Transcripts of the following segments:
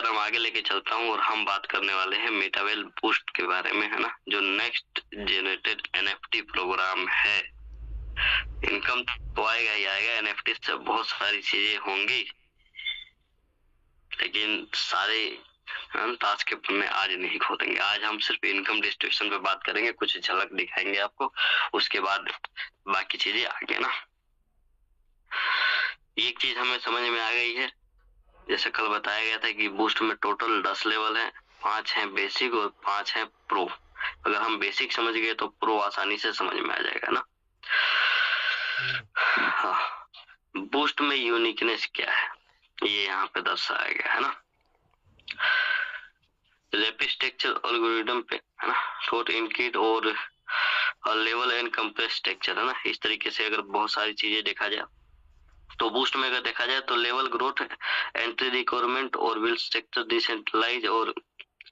कदम आगे लेके चलता हूँ और हम बात करने वाले हैं मेटावेल बूस्ट के बारे में, है ना, जो नेक्स्ट जनरेटेड एनएफटी प्रोग्राम है। इनकम तो आएगा ही आएगा, एनएफटी से बहुत सारी चीजें होंगी, लेकिन सारे हम ताश के पन्ने आज नहीं खोलेंगे। आज हम सिर्फ इनकम डिस्ट्रीब्यूशन पे बात करेंगे, कुछ झलक दिखाएंगे आपको, उसके बाद बाकी चीजें आगे ना। एक चीज हमें समझ में आ गई है, जैसे कल बताया गया था कि बूस्ट में टोटल 10 लेवल है, 5 हैं बेसिक और 5 हैं प्रो। अगर हम बेसिक समझ गए तो प्रो आसानी से समझ में आ जाएगा ना। हाँ, बूस्ट में यूनिकनेस क्या है ये यहाँ पे दर्शाया गया है ना। रैपिड स्ट्रक्चर एल्गोरिथम पे, है ना, शॉर्ट इनकिड और लेवल एंड कंप्रेस स्ट्रक्चर, है ना। इस तरीके से अगर बहुत सारी चीजें देखा जाए तो बूस्ट में अगर देखा जाए तो लेवल ग्रोथ, एंट्री रिक्वायरमेंट और विल स्ट्रक्चर डिसेंट्रलाइज और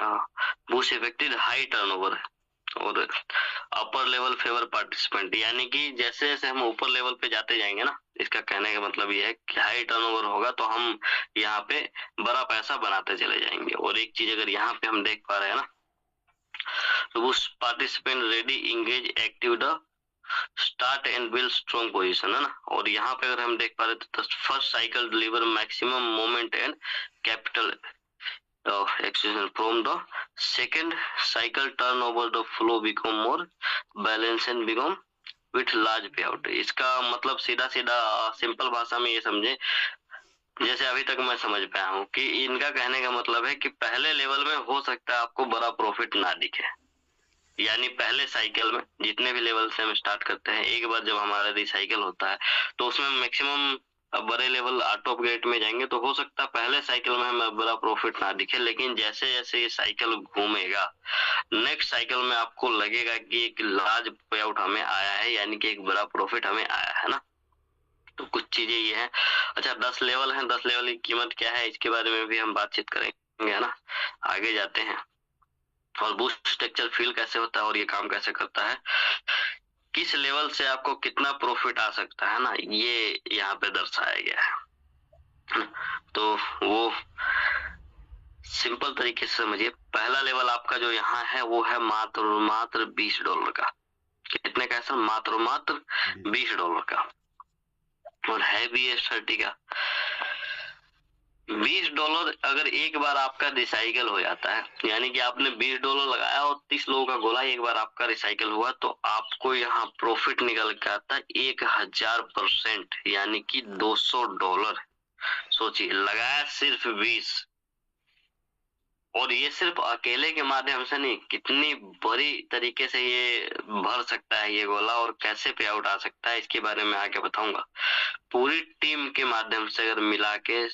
बूस्ट इफेक्टेड हाई टर्नओवर और अपर लेवल फेवर पार्टिसिपेंट, यानी कि जैसे जैसे हम ऊपर लेवल पे जाते जाएंगे ना, इसका कहने का मतलब ये है कि हाई टर्नओवर होगा तो हम यहाँ पे बड़ा पैसा बनाते चले जाएंगे। और एक चीज अगर यहाँ पे हम देख पा रहे हैं ना, तो boost participant ready engage active the start and build strong position, है ना। और यहाँ पे अगर हम देख पा रहे तो first cycle deliver maximum moment and capital exchange from the second cycle turn over the flow become more balance and become with large पे आउट। इसका मतलब सीधा सीधा सिंपल भाषा में ये समझे, जैसे अभी तक मैं समझ पाया हूँ कि इनका कहने का मतलब है कि पहले लेवल में हो सकता है आपको बड़ा प्रॉफिट ना दिखे, यानी पहले साइकिल में जितने भी लेवल से हम स्टार्ट करते हैं, एक बार जब हमारा रिसाइकिल होता है तो उसमें मैक्सिमम बड़े लेवल टॉप ग्रेड में जाएंगे तो हो सकता है पहले साइकिल में हमें बड़ा प्रॉफिट ना दिखे, लेकिन जैसे जैसे ये साइकिल घूमेगा नेक्स्ट साइकिल में आपको लगेगा कि एक लार्ज पे आउट हमें आया है, यानी कि एक बड़ा प्रॉफिट हमें आया है ना। तो कुछ चीजें ये है। अच्छा, 10 लेवल है, 10 लेवल की कीमत क्या है इसके बारे में भी हम बातचीत करेंगे, है ना। आगे जाते हैं और बूस्ट स्ट्रक्चर फील कैसे होता है और ये काम कैसे करता है, किस लेवल से आपको कितना प्रॉफिट आ सकता है ना, ये यहाँ पे दर्शाया गया है। तो वो सिंपल तरीके से समझिए, पहला लेवल आपका जो यहाँ है वो है मात्र $20 का। कितने का है सर? मात्र $20 का, और है भी S30 का। $20 अगर एक बार आपका रिसाइकल हो जाता है, यानी कि आपने $20 लगाया और 30 लोगों का गोला एक बार आपका रिसाइकल हुआ, तो आपको यहाँ प्रॉफिट निकल के आता है 1000%, यानी कि $200। सोचिए, लगाया सिर्फ 20, और ये सिर्फ अकेले के माध्यम से नहीं, कितनी बड़ी तरीके से ये भर सकता है ये गोला और कैसे पे आउट आ सकता है इसके बारे में आगे बताऊंगा। पूरी टीम के माध्यम से अगर मिला के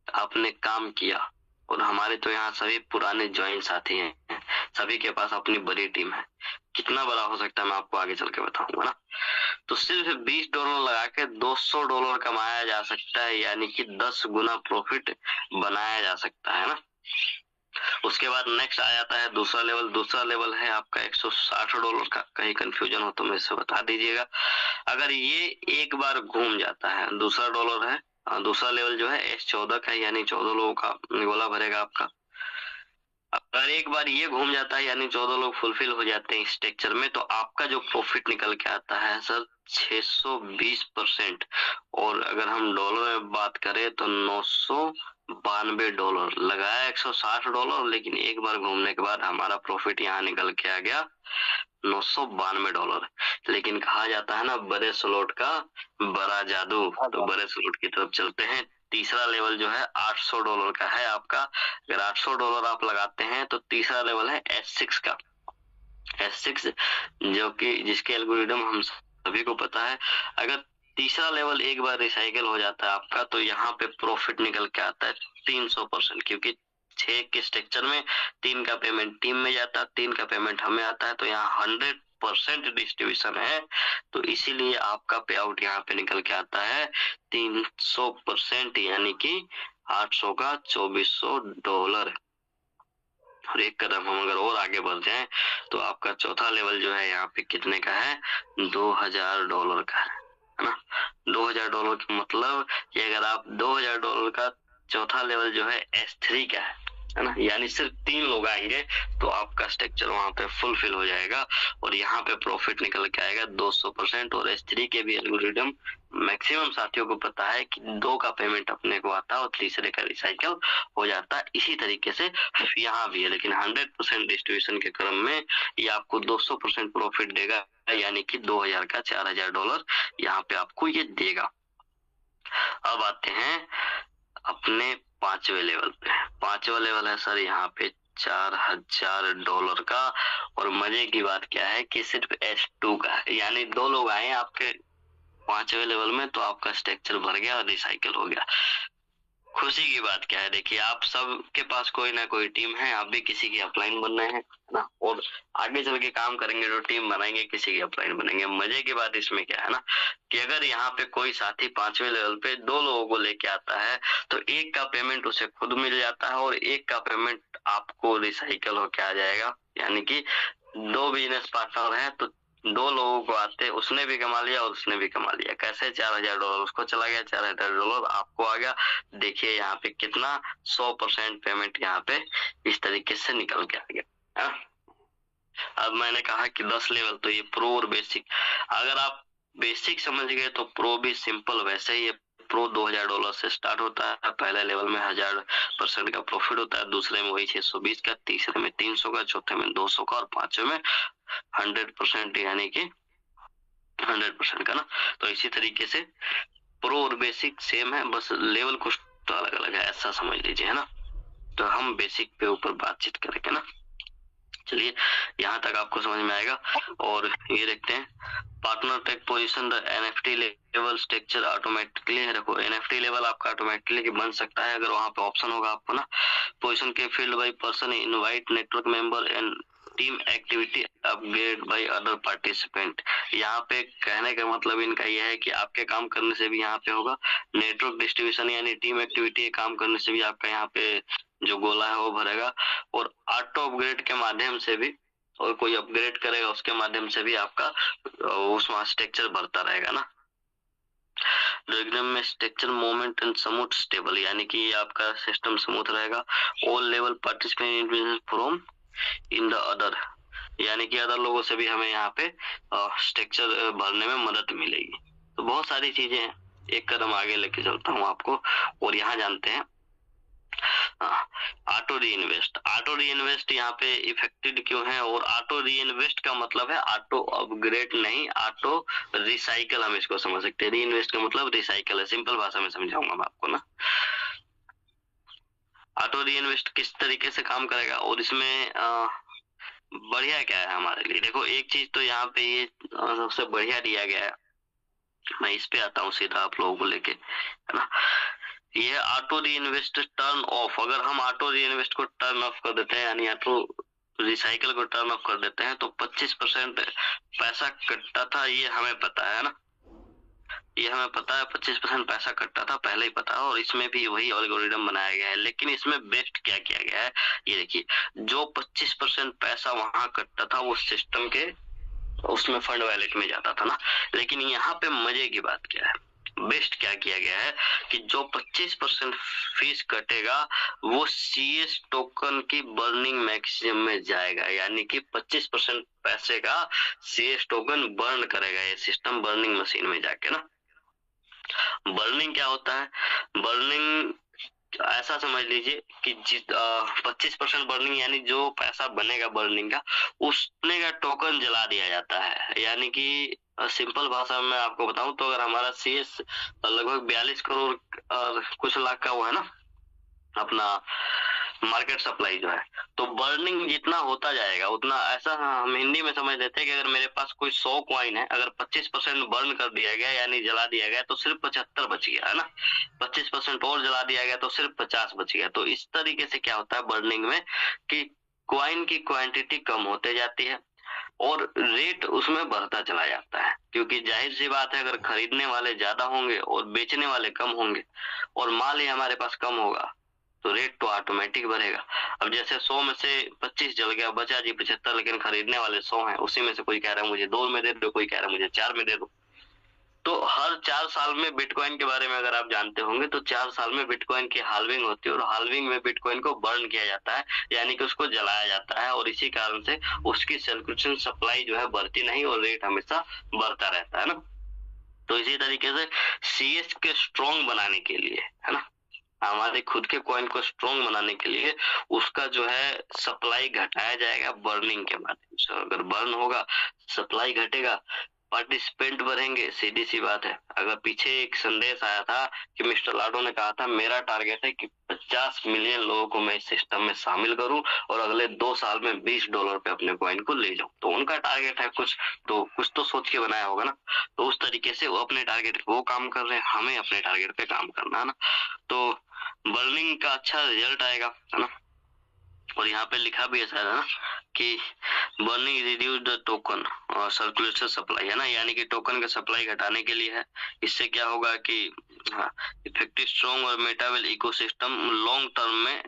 आपने काम किया, और हमारे तो यहाँ सभी पुराने ज्वाइन साथी हैं, सभी के पास अपनी बड़ी टीम है, कितना बड़ा हो सकता है मैं आपको आगे चल के बताऊंगा ना। तो सिर्फ $20 लगा के $200 कमाया जा सकता है, यानी कि 10 गुना प्रॉफिट बनाया जा सकता है ना। उसके बाद नेक्स्ट आ जाता है दूसरा लेवल। दूसरा लेवल है आपका $160 का। कहीं कंफ्यूजन हो तो मेरे से बता दीजिएगा। अगर ये एक बार घूम जाता है, दूसरा डॉलर है, दूसरा लेवल जो है S14 का, यानी 14 लोगों का गोला भरेगा आपका। अगर एक बार ये घूम जाता है, यानी 14 लोग फुलफिल हो जाते हैं स्ट्रक्चर में, तो आपका जो प्रॉफिट निकल के आता है सर 620%। और अगर हम डॉलर में बात करें तो $992। लगाया $160, लेकिन एक बार घूमने के बाद हमारा प्रॉफिट यहाँ निकल के आ गया $992। लेकिन कहा जाता है ना, बड़े स्लॉट का बड़ा जादू, तो बड़े स्लॉट की तरफ चलते हैं। तीसरा लेवल जो है $800 का है आपका। अगर $800 आप लगाते हैं तो तीसरा लेवल है S6 का। S6 जो कि जिसके एल्गोरिथम हम सभी को पता है। अगर तीसरा लेवल एक बार रिसाइकिल हो जाता है आपका, तो यहाँ पे प्रॉफिट निकल के आता है 300%, क्योंकि 6 के स्ट्रक्चर में 3 का पेमेंट टीम में जाता है, 3 का पेमेंट हमें आता है, तो यहाँ 100% डिस्ट्रीब्यूशन है, तो इसीलिए आपका पे आउट यहाँ पे निकल के आता है 300%, यानी कि 800 का $2400। और एक कदम हम अगर और आगे बढ़ जाएं तो आपका चौथा लेवल जो है यहाँ पे कितने का है? $2000 का है ना। $2000 का मतलब कि अगर आप $2000 का चौथा लेवल जो है S3 का है, है ना, यानी सिर्फ 3 लोग आएंगे तो आपका स्ट्रक्चर वहां पे फुलफिल हो जाएगा और यहाँ पे प्रॉफिट निकल के आएगा 200%। और S3 के भी एल्गोरिदम मैक्सिमम साथियों को पता है कि 2 का पेमेंट अपने को आता है और तीसरे का रिसाइकल हो जाता है। इसी तरीके से यहाँ भी है, लेकिन 100% डिस्ट्रीब्यूशन के क्रम में ये आपको 200% प्रॉफिट देगा, यानी कि 2000 का $4000 यहाँ पे आपको ये देगा। अब आते हैं अपने 5वें लेवल पे। 5वां लेवल है सर यहाँ पे $4000 का। और मजे की बात क्या है कि सिर्फ S2 का है, यानी 2 लोग आए आपके 5वें लेवल में तो आपका स्ट्रक्चर भर गया और रिसाइकल हो गया। खुशी की बात क्या है, देखिए आप सबके पास कोई ना कोई टीम है, आप भी किसी की अपलाइन बन रहे हैं ना, और आगे चल के काम करेंगे तो टीम बनाएंगे, किसी की अपलाइन बनेंगे। मजे की बात इसमें क्या है ना कि अगर यहाँ पे कोई साथी 5वें लेवल पे 2 लोगों को लेके आता है तो एक का पेमेंट उसे खुद मिल जाता है और एक का पेमेंट आपको रिसाइकल होके आ जाएगा। यानी कि 2 बिजनेस पार्टनर हैं तो 2 लोगों को आते, उसने भी कमा लिया और उसने भी कमा लिया। कैसे? $4000 उसको चला गया, $4000 आपको आ गया। देखिए यहाँ पे कितना 100% पेमेंट यहाँ पे इस तरीके से निकल के आ गया। अब मैंने कहा कि 10 लेवल तो ये प्रो और बेसिक। अगर आप बेसिक समझ गए तो प्रो भी सिंपल वैसे ही है। प्रो $2000 से स्टार्ट होता है, पहले लेवल में 1000% का प्रॉफिट होता है, दूसरे में वही 620 का, तीसरे में 300 का, चौथे में 200 का और पांचवे में 100% यानी कि 100% का ना। तो इसी तरीके से प्रो और बेसिक सेम है, बस लेवल कुछ तो अलग अलग है, ऐसा समझ लीजिए, है ना। तो हम बेसिक पे ऊपर बातचीत करेंगे ना। चलिए यहाँ तक आपको समझ में आएगा। और ये देखते हैं partner take position the NFT level structure automatically. देखो NFT लेवल आपका ऑटोमेटिकली बन सकता है अगर वहां पे ऑप्शन होगा आपको ना। पोजीशन के field by person invite network member and team activity upgrade by other participant. यहाँ पे कहने का मतलब इनका यह है कि आपके काम करने से भी यहाँ पे होगा नेटवर्क डिस्ट्रीब्यूशन, यानी टीम एक्टिविटी काम करने से भी आपका यहाँ पे जो गोला है वो भरेगा। और ऑटो अपग्रेड के माध्यम से भी, और कोई अपग्रेड करेगा उसके माध्यम से भी आपका उसमें स्ट्रक्चर बढ़ता रहेगा ना। डायग्राम में structure moment and smooth stable, यानी कि आपका सिस्टम स्मूथ रहेगा। All level participant from in the other, यानी कि अदर लोगों से भी हमें यहाँ पे स्ट्रक्चर भरने में मदद मिलेगी। तो बहुत सारी चीजें हैं, एक कदम आगे लेके चलता हूँ आपको। और यहाँ जानते हैं ऑटो री इन्वेस्ट। ऑटो री इन्वेस्ट यहाँ पे इफेक्टेड क्यों है? और ऑटो री इन्वेस्ट का मतलब है ऑटो अपग्रेड नहीं, ऑटो रिसाइकल हम इसको समझ सकते हैं। री इन्वेस्ट का मतलब रिसाइकल है, सिंपल भाषा में समझाऊंगा मैं आपको ना। ऑटो री इन्वेस्ट किस तरीके से काम करेगा और इसमें बढ़िया क्या है हमारे लिए? देखो एक चीज तो यहाँ पे ये सबसे बढ़िया दिया गया है, मैं इस पे आता हूँ सीधा आप लोगों को लेके, है ना। ये ऑटो री इन्वेस्ट टर्न ऑफ, अगर हम ऑटो री इन्वेस्ट को टर्न ऑफ कर देते हैं, यानी ऑटो रिसाइकल को टर्न ऑफ कर देते हैं तो 25% पैसा कटता था, ये हमें पता है ना, ये हमें पता है 25% पैसा कटता था, पहले ही पता है। और इसमें भी वही एल्गोरिदम बनाया गया है, लेकिन इसमें बेस्ट क्या किया गया है ये देखिए। जो 25% पैसा वहां कटता था वो सिस्टम के उसमें फंड वैलेट में जाता था ना, लेकिन यहाँ पे मजे की बात क्या है, बेस्ट क्या किया गया है कि जो 25% फीस कटेगा वो CS टोकन की बर्निंग मैक्सिमम में जाएगा, यानी कि 25% पैसे का CS टोकन बर्न करेगा ये सिस्टम बर्निंग मशीन में जाके ना। बर्निंग क्या होता है? बर्निंग ऐसा समझ लीजिए कि 25% बर्निंग यानी जो पैसा बनेगा बर्निंग का उसने का टोकन जला दिया जाता है। यानी कि सिंपल भाषा में आपको बताऊं तो अगर हमारा CS लगभग 42 करोड़ कुछ लाख का वो है ना अपना मार्केट सप्लाई जो है, तो बर्निंग जितना होता जाएगा उतना, ऐसा हम हिंदी में समझ लेते हैं कि अगर मेरे पास कोई 100 कॉइन है, अगर 25% बर्न कर दिया गया यानी जला दिया गया तो सिर्फ 75 बच गया, है ना। 25% और जला दिया गया तो सिर्फ 50 बच गया। तो इस तरीके से क्या होता है बर्निंग में कि कॉइन की क्वांटिटी कम होते जाती है और रेट उसमें बढ़ता चला जाता है, क्योंकि जाहिर सी बात है अगर खरीदने वाले ज्यादा होंगे और बेचने वाले कम होंगे और माल ही हमारे पास कम होगा तो रेट तो ऑटोमेटिक बढ़ेगा। अब जैसे 100 में से 25 जल गया, बचा जी 75, लेकिन खरीदने वाले 100 हैं, उसी में से कोई कह रहा है मुझे 2 में दे दो, कोई कह रहा है मुझे 4 में दे दो, तो हर 4 साल में बिटकॉइन के बारे में अगर आप जानते होंगे तो 4 साल में बिटकॉइन की हाल्विंग होती है और हाल्विंग में बिटकॉइन को बर्न किया जाता है, यानी कि उसको जलाया जाता है और इसी कारण से उसकी सर्कुलेशन सप्लाई जो है बढ़ती नहीं और रेट हमेशा बढ़ता रहता है ना। तो इसी तरीके से सीएस के स्ट्रॉन्ग बनाने के लिए है ना, हमारे खुद के कॉइन को स्ट्रॉन्ग बनाने के लिए उसका जो है सप्लाई घटाया जाएगा बर्निंग के माध्यम से। अगर बर्न होगा सप्लाई घटेगा, पार्टिसिपेंट बढ़ेंगे, सीधी सी बात है। अगर पीछे एक संदेश आया था कि मिस्टर लाडो ने कहा था मेरा टारगेट है कि 50 मिलियन लोगों को मैं इस सिस्टम में शामिल करूं और अगले 2 साल में $20 पे अपने कॉइन को ले जाऊं, तो उनका टारगेट है कुछ, तो कुछ तो सोच के बनाया होगा ना। तो उस तरीके से वो अपने टारगेट पे वो काम कर रहे हैं, हमें अपने टारगेट पे काम करना है ना। तो बर्निंग का अच्छा रिजल्ट आएगा है ना। और यहाँ पे लिखा भी है शायद है ना कि बर्निंग रिड्यूस द टोकन और सर्कुलेशन सप्लाई है ना, यानी कि टोकन का सप्लाई घटाने के लिए है। इससे क्या होगा कि इफेक्टिव स्ट्रॉन्ग और मेटावेल इकोसिस्टम लॉन्ग टर्म में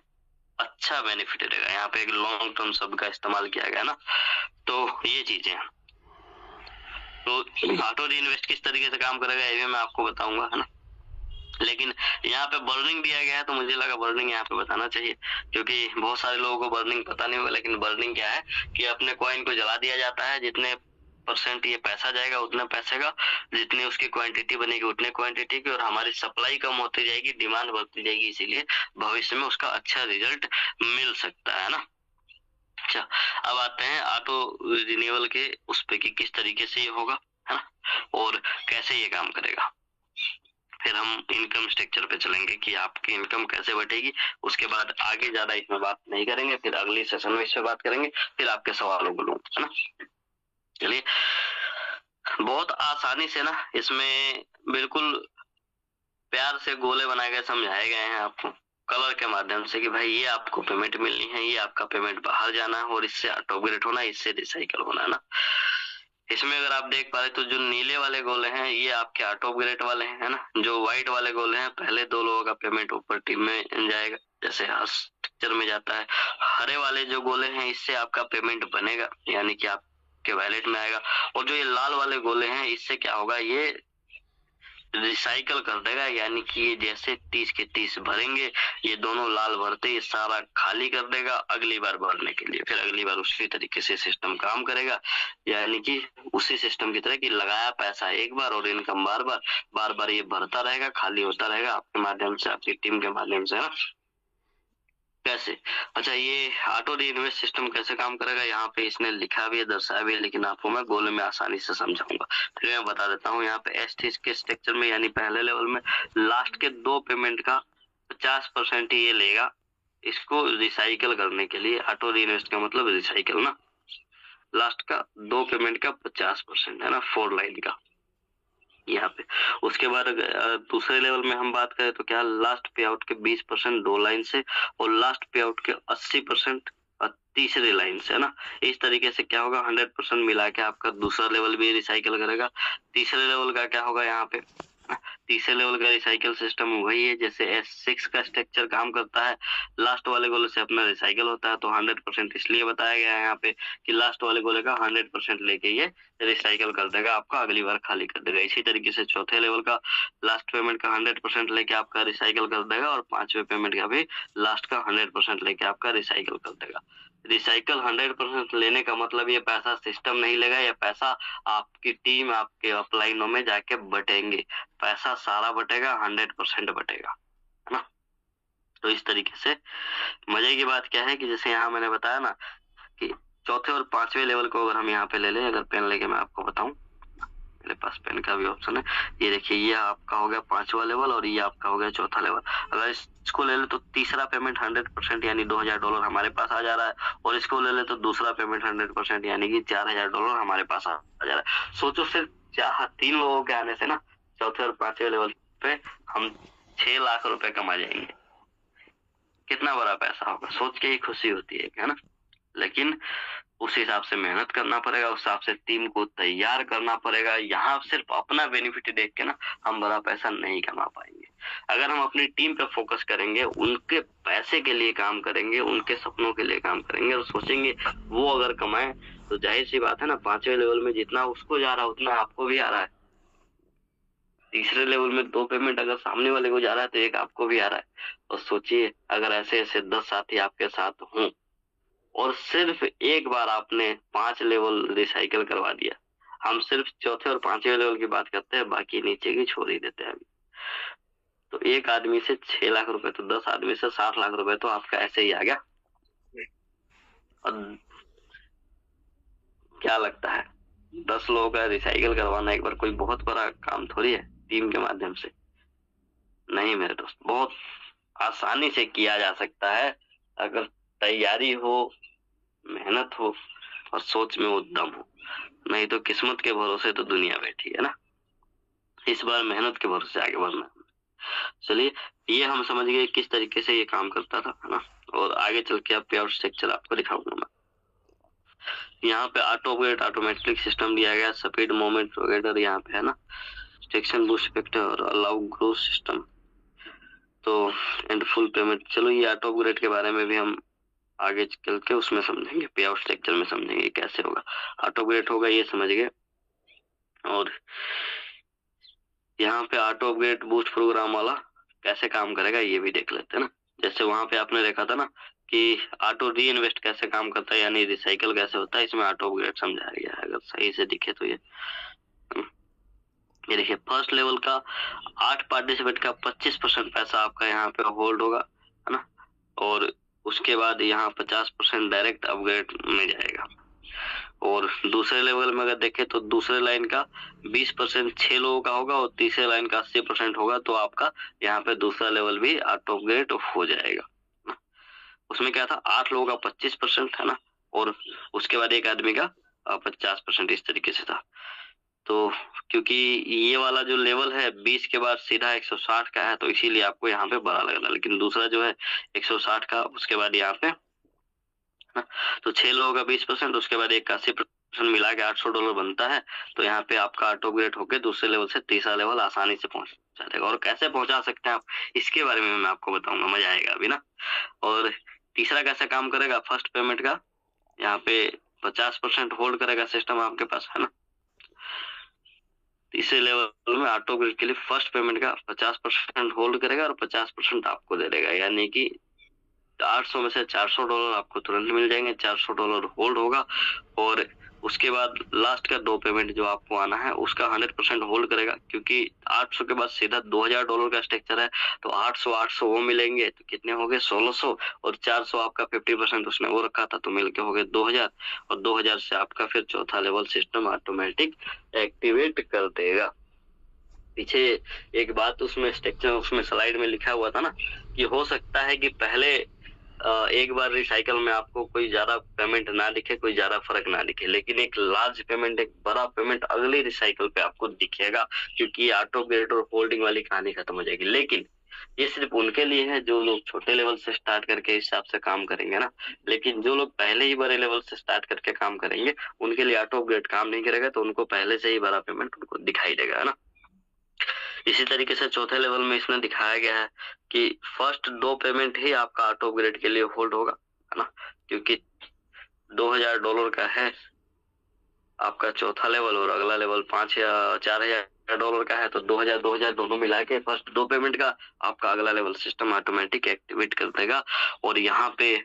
अच्छा बेनिफिट रहेगा। यहाँ पे एक लॉन्ग टर्म शब्द का इस्तेमाल किया गया ना। तो ये चीजें, तो ऑटो री इन्वेस्ट किस तरीके से काम करेगा ये भी मैं आपको बताऊंगा है ना। लेकिन यहाँ पे बर्निंग दिया गया है तो मुझे लगा बर्निंग यहाँ पे बताना चाहिए, क्योंकि बहुत सारे लोगों को बर्निंग पता नहीं होगा। लेकिन बर्निंग क्या है कि अपने कॉइन को जला दिया जाता है, जितने % ये पैसा जाएगा उतने पैसे का, जितनी उसकी क्वांटिटी बनेगी उतने क्वांटिटी की, और हमारी सप्लाई कम होती जाएगी, डिमांड बढ़ती जाएगी, इसीलिए भविष्य में उसका अच्छा रिजल्ट मिल सकता है ना। अच्छा, अब आते हैं ऑटो रिन्यूअल के उस पे कि किस तरीके से ये होगा है ना, और कैसे ये काम करेगा। फिर हम इनकम स्ट्रक्चर पे चलेंगे कि आपकी इनकम कैसे बढ़ेगी। उसके बाद आगे ज्यादा इसमें बात नहीं करेंगे, फिर अगली सेशन में इस पे बात करेंगे, फिर आपके सवालों को लूंगा है ना। चलिए, बहुत आसानी से ना इसमें बिल्कुल प्यार से गोले बनाए गए समझाए गए हैं आपको कलर के माध्यम से कि भाई ये आपको पेमेंट मिलनी है, ये आपका पेमेंट बाहर जाना है और इससे ऑटोग्रेट होना है, इससे रिसाइकल होना है ना। इसमें अगर आप देख पा रहे तो जो नीले वाले गोले हैं ये आपके ऑटो अपग्रेड वाले हैं है ना। जो व्हाइट वाले गोले हैं पहले 2 लोगों का पेमेंट ऊपर टीम में जाएगा, जैसे हर स्ट्रक्चर में जाता है। हरे वाले जो गोले हैं इससे आपका पेमेंट बनेगा, यानी कि आपके वैलेट में आएगा। और जो ये लाल वाले गोले हैं इससे क्या होगा, ये रिसाइकल कर देगा, यानी कि ये जैसे 30 के 30 भरेंगे, ये दोनों लाल भरते ये सारा खाली कर देगा अगली बार भरने के लिए। फिर अगली बार उसी तरीके से सिस्टम काम करेगा, यानी कि उसी सिस्टम की तरह कि लगाया पैसा एक बार और इनकम बार बार ये भरता रहेगा, खाली होता रहेगा आपके माध्यम से, आपकी टीम के माध्यम से ना। कैसे, अच्छा ये ऑटो री इन्वेस्ट सिस्टम कैसे काम करेगा यहाँ पे इसने लिखा भी है, दर्शाया भी है, लेकिन आपको मैं गोले में आसानी से समझाऊंगा। फिर मैं बता देता हूँ यहाँ पे एस के स्ट्रक्चर में, यानी पहले लेवल में लास्ट के 2 पेमेंट का 50% ही ये लेगा इसको रिसाइकल करने के लिए। ऑटो री इन्वेस्ट का मतलब रिसाइकल ना। लास्ट का 2 पेमेंट का 50% है ना, 4 लाइन का यहाँ पे। उसके बाद दूसरे लेवल में हम बात करें तो क्या, लास्ट पे आउट के 20% 2 लाइन से और लास्ट पे आउट के 80% तीसरी लाइन से है ना। इस तरीके से क्या होगा, 100% मिला के आपका दूसरा लेवल भी रिसाइकल करेगा। तीसरे लेवल का क्या होगा यहाँ पे, तीसरे लेवल का रिसाइकल सिस्टम वही है जैसे S6 का स्ट्रक्चर काम करता है। लास्ट वाले गोले से अपना रिसाइकल होता है, तो 100% इसलिए बताया गया है यहाँ पे कि लास्ट वाले गोले का 100% लेके ये रिसाइकल कर देगा, आपका अगली बार खाली कर देगा। इसी तरीके से चौथे लेवल का लास्ट पेमेंट का 100% लेके आपका रिसाइकल कर देगा और 5वें पेमेंट का भी लास्ट का 100% लेके आपका रिसाइकल कर देगा। रिसाइकल 100% लेने का मतलब ये पैसा सिस्टम नहीं लेगा, ये पैसा आपकी टीम आपके अपलाइनों में जाके बटेंगे, पैसा सारा बटेगा, 100% बटेगा है ना। तो इस तरीके से मजे की बात क्या है कि जैसे यहाँ मैंने बताया ना कि चौथे और 5वें लेवल को अगर हम यहाँ पे ले लें, अगर पेन लेके मैं आपको बताऊं, मेरे पास पेन का भी ऑप्शन है, ये देखिए ये आपका हो गया 5वां लेवल और ये आपका हो गया चौथा लेवल। अगर इसको ले ले तो तीसरा पेमेंट 100% यानी $2000 हमारे पास आ जा रहा है, और इसको ले ले तो दूसरा पेमेंट 100% यानी कि $4000 हमारे पास आ जा रहा है। सोचो सिर्फ 3 लोगों के आने से ना चौथे और 5वें लेवल पे हम 6 लाख रुपए कमा जाएंगे। कितना बड़ा पैसा होगा, सोच के ही खुशी होती है ना। लेकिन उस हिसाब से मेहनत करना पड़ेगा, उस हिसाब से टीम को तैयार करना पड़ेगा। यहाँ सिर्फ अपना बेनिफिट देख के ना हम बड़ा पैसा नहीं कमा पाएंगे। अगर हम अपनी टीम पे फोकस करेंगे, उनके पैसे के लिए काम करेंगे, उनके सपनों के लिए काम करेंगे और सोचेंगे वो अगर कमाए, तो जाहिर सी बात है ना 5वें लेवल में जितना उसको जा रहा है उतना आपको भी आ रहा है। तीसरे लेवल में 2 पेमेंट अगर सामने वाले को जा रहा है तो एक आपको भी आ रहा है। और सोचिए अगर ऐसे ऐसे 10 साथी आपके साथ हों और सिर्फ एक बार आपने 5 लेवल रिसाइकल करवा दिया। हम सिर्फ चौथे और पांचवें लेवल की बात करते हैं, बाकी नीचे की छोड़ ही देते हैं अभी। तो एक आदमी से 6 लाख रुपए, तो 10 आदमी से 60 लाख रुपए तो आपका ऐसे ही आ गया। और क्या लगता है 10 लोगों का रिसाइकल करवाना एक बार कोई बहुत बड़ा काम थोड़ी है टीम के माध्यम से? नहीं मेरे दोस्त, बहुत आसानी से किया जा सकता है अगर तैयारी हो, मेहनत हो और सोच में उद्यम हो। नहीं तो किस्मत के भरोसे तो दुनिया बैठी है ना। इस बार मेहनत के भरोसे आगे बढ़ना। चलिए, ये हम समझ गए किस तरीके से ये काम करता था, है ना। और आगे चल के आप पे आउट स्ट्रक्चर आपको दिखाऊंगा मैं। यहाँ पे ऑटो अपग्रेड ऑटोमेटिक सिस्टम दिया गया, स्पीड मोमेंट वगैरह यहाँ पे है ना, स्टेक्शन बूस्ट फैक्टर और अलाउ ग्रोथ सिस्टम, तो एंड फुल पेमेंट। चलो ये ऑटो अपग्रेड के बारे में भी हम आगे चल के उसमें समझेंगे, पे आउट स्ट्रक्चर में समझेंगे कैसे होगा। ऑटो अपग्रेड होगा ये समझ गए। और यहाँ पे ऑटो अपग्रेड बूस्ट प्रोग्राम वाला कैसे काम करेगा ये भी देख लेते हैं ना। जैसे वहां पे आपने देखा था ना कि ऑटो री इन्वेस्ट कैसे काम करता है, यानी रिसाइकल कैसे होता है, इसमें ऑटो अपग्रेड समझाया गया है। अगर सही से दिखे तो ये देखिए, फर्स्ट लेवल का 8 पार्टिसिपेंट का 25% पैसा आपका यहाँ पे होल्ड होगा, है ना। और उसके बाद यहाँ 50% डायरेक्ट अपग्रेड में जाएगा। और दूसरे लेवल में अगर देखें तो दूसरे लाइन का 20% 6 लोगों का होगा और तीसरे लाइन का 80% होगा, तो आपका यहाँ पे दूसरा लेवल भी ऑटो अपग्रेड हो जाएगा। उसमें क्या था, 8 लोगों का 25% है ना, और उसके बाद एक आदमी का 50%, इस तरीके से था। तो क्योंकि ये वाला जो लेवल है 20 के बाद सीधा 160 का है, तो इसीलिए आपको यहाँ पे बड़ा लग रहा है। लेकिन दूसरा जो है 160 का, उसके बाद यहाँ पे तो 6 लोगों का 20%, उसके बाद एक का 80% मिला के $800 बनता है। तो यहाँ पे आपका ऑटो अपग्रेड होकर दूसरे लेवल से तीसरा लेवल आसानी से पहुंच जाएगा। और कैसे पहुंचा सकते हैं आप, इसके बारे में मैं आपको बताऊंगा, मजा आएगा अभी ना। और तीसरा कैसे काम करेगा, फर्स्ट पेमेंट का यहाँ पे 50% होल्ड करेगा सिस्टम आपके पास, है ना। तीसरे लेवल में ऑटो अपग्रेड के लिए फर्स्ट पेमेंट का 50% होल्ड करेगा और 50% आपको दे देगा, यानी कि 800 में से $400 आपको तुरंत मिल जाएंगे, $400 होल्ड होगा। और उसके बाद लास्ट का 2 पेमेंट जो आपको आना है उसका 100% होल्ड करेगा, क्योंकि 800 के बाद सीधा $2000 का स्ट्रक्चर है। तो 800 वो मिलेंगे तो कितने हो गए, 1600, और 400 आपका 50% उसने वो रखा था, तो मिलके हो गए 2000। और 2000 से आपका फिर चौथा लेवल सिस्टम ऑटोमेटिक एक्टिवेट कर देगा। पीछे एक बात उसमें स्ट्रक्चर उसमें स्लाइड में लिखा हुआ था ना कि हो सकता है कि पहले एक बार रिसाइकल में आपको कोई ज्यादा पेमेंट ना दिखे, कोई ज्यादा फर्क ना दिखे, लेकिन एक लार्ज पेमेंट, एक बड़ा पेमेंट अगले रिसाइकल पे आपको दिखेगा, क्योंकि ऑटो अपग्रेड और होल्डिंग वाली कहानी खत्म हो जाएगी। लेकिन ये सिर्फ उनके लिए है जो लोग छोटे लेवल से स्टार्ट करके इस हिसाब से काम करेंगे ना। लेकिन जो लोग पहले ही बड़े लेवल से स्टार्ट करके काम करेंगे उनके लिए ऑटो अपग्रेड काम नहीं करेगा, तो उनको पहले से ही बड़ा पेमेंट उनको दिखाई देगा, है ना। इसी तरीके से चौथे लेवल में इसमें दिखाया गया है कि फर्स्ट 2 पेमेंट ही आपका ऑटो अपग्रेड के लिए होल्ड होगा, है ना, क्योंकि $2000 का है आपका चौथा लेवल और अगला लेवल 5 या $4000 का है। तो 2000 दोनों मिला के फर्स्ट 2 पेमेंट का आपका अगला लेवल सिस्टम ऑटोमेटिक एक्टिवेट कर देगा। और यहाँ पे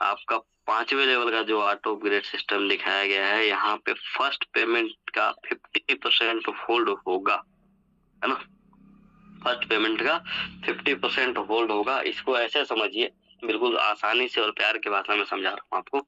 आपका 5वें लेवल का जो ऑटो अपग्रेड सिस्टम दिखाया गया है, यहाँ पे फर्स्ट पेमेंट का 50% होल्ड होगा, है ना। फर्स्ट पेमेंट का 50% होल्ड होगा। इसको ऐसे समझिए, बिल्कुल आसानी से और प्यार की भाषा में समझा रहा हूँ आपको।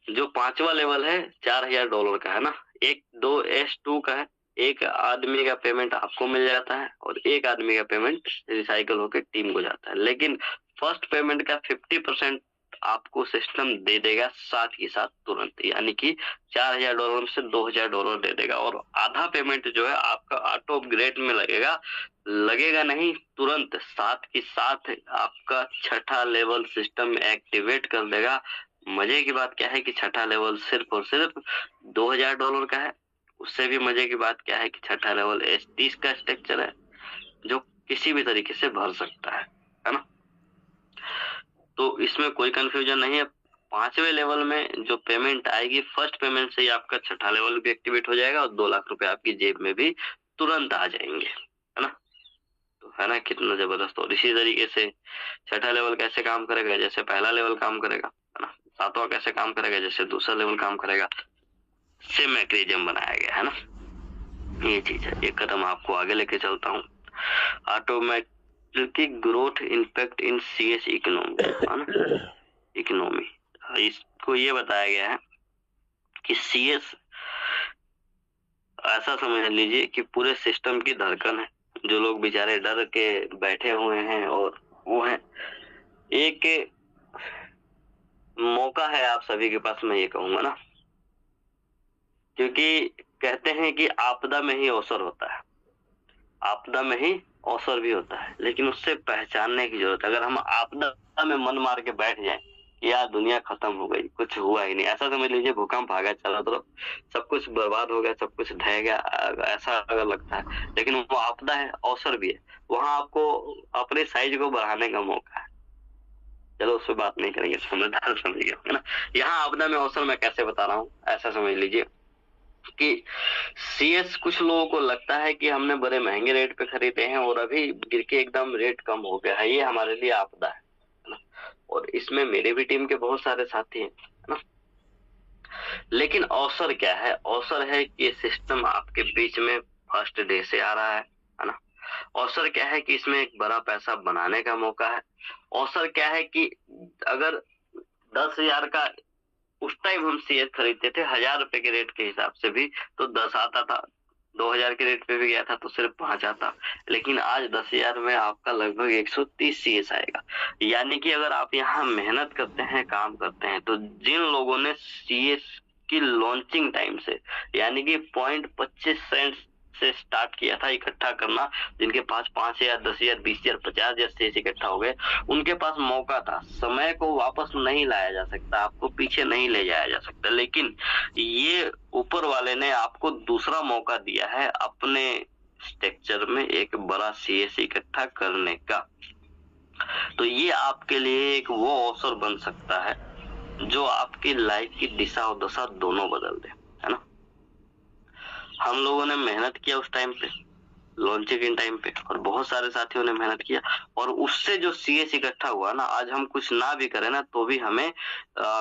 जो 5वां लेवल है $4000 का, है ना, एक 2S2 का है। एक आदमी का पेमेंट आपको मिल जाता है और एक आदमी का पेमेंट रिसाइकल होकर टीम को जाता है। लेकिन फर्स्ट पेमेंट का 50% आपको सिस्टम दे देगा साथ ही साथ तुरंत, यानी कि $4000 में से $2000 दे देगा। और आधा पेमेंट जो है आपका ऑटो अपग्रेड में लगेगा नहीं, तुरंत साथ ही साथ आपका छठा लेवल सिस्टम एक्टिवेट कर देगा। मजे की बात क्या है कि छठा लेवल सिर्फ और सिर्फ $2000 का है। उससे भी मजे की बात क्या है कि छठा लेवल S30 का स्ट्रक्चर है, जो किसी भी तरीके से भर सकता है ना। तो इसमें कोई कंफ्यूजन नहीं है। 5वें लेवल में जो पेमेंट आएगी फर्स्ट पेमेंट से ही आपका छठा लेवल भी एक्टिवेट हो जाएगा और 2 लाख रुपए आपकी जेब में भी तुरंत आ जाएंगे, है ना। तो है ना कितना जबरदस्त। और इसी तरीके से छठा लेवल कैसे काम करेगा, जैसे पहला लेवल काम करेगा, है ना। सातवां कैसे काम करेगा, जैसे दूसरा लेवल काम करेगा। सेम मैकेनिज्म बनाया गया है ना, ये चीज है। एक कदम आपको आगे लेके चलता हूँ। Automatic growth impact in CS economy, है ना, इकोनॉमी। इसको ये बताया गया है कि सीएस ऐसा समझ लीजिए कि पूरे सिस्टम की धड़कन है। जो लोग बेचारे डर के बैठे हुए हैं और वो है एक मौका है आप सभी के पास, मैं ये कहूंगा ना, क्योंकि कहते हैं कि आपदा में ही अवसर होता है, आपदा में ही अवसर भी होता है, लेकिन उससे पहचानने की जरूरत है। अगर हम आपदा में मन मार के बैठ जाएं कि यार दुनिया खत्म हो गई, कुछ हुआ ही नहीं, ऐसा समझ लीजिए भूकंप आ गया चारों तरफ, सब कुछ बर्बाद हो गया, सब कुछ ढह गया, ऐसा अगर लगता है, लेकिन वो आपदा है, अवसर भी है। वहां आपको अपने साइज को बढ़ाने का मौका है। चलो उस पर बात नहीं करेंगे, समझदार समझिए, है ना। यहाँ आपदा में अवसर मैं कैसे बता रहा हूँ, ऐसा समझ लीजिए कि सीएस कुछ लोगों को लगता है कि हमने बड़े महंगे रेट पे खरीदे हैं और अभी गिर के एकदम रेट कम हो गया है, ये हमारे लिए आपदा है ना। और इसमें मेरे भी टीम के बहुत सारे साथी हैं, है ना। लेकिन अवसर क्या है, अवसर है कि सिस्टम आपके बीच में फर्स्ट डे से आ रहा है ना। अवसर क्या है कि इसमें एक बड़ा पैसा बनाने का मौका है। अवसर क्या है कि अगर 10,000 का उस टाइम हम शेयर खरीदते थे 1,000 रुपए के रेट के हिसाब से भी, तो 10 आता था। 2,000 के रेट पे भी गया था तो सिर्फ 5 आता। लेकिन आज 10,000 में आपका लगभग 130 सीएस आएगा। यानी कि अगर आप यहाँ मेहनत करते हैं, काम करते हैं, तो जिन लोगों ने सीएस की लॉन्चिंग टाइम से, यानी कि 0.25 सेंट से स्टार्ट किया था इकट्ठा करना, जिनके पास 5,000, 10,000, 20,000, 50,000 शेष इकट्ठा हो गए, उनके पास मौका था। समय को वापस नहीं लाया जा सकता, आपको पीछे नहीं ले जाया जा सकता, लेकिन ये ऊपर वाले ने आपको दूसरा मौका दिया है अपने स्ट्रक्चर में एक बड़ा सीएस इकट्ठा करने का। तो ये आपके लिए एक वो अवसर बन सकता है जो आपकी लाइफ की दिशा और दशा दोनों बदल दे, है ना। हम लोगों ने मेहनत किया उस टाइम पे, लॉन्चिंग इन टाइम पे, और बहुत सारे साथियों ने मेहनत किया, और उससे जो सीएस इकट्ठा हुआ ना, आज हम कुछ ना भी करें ना तो भी हमें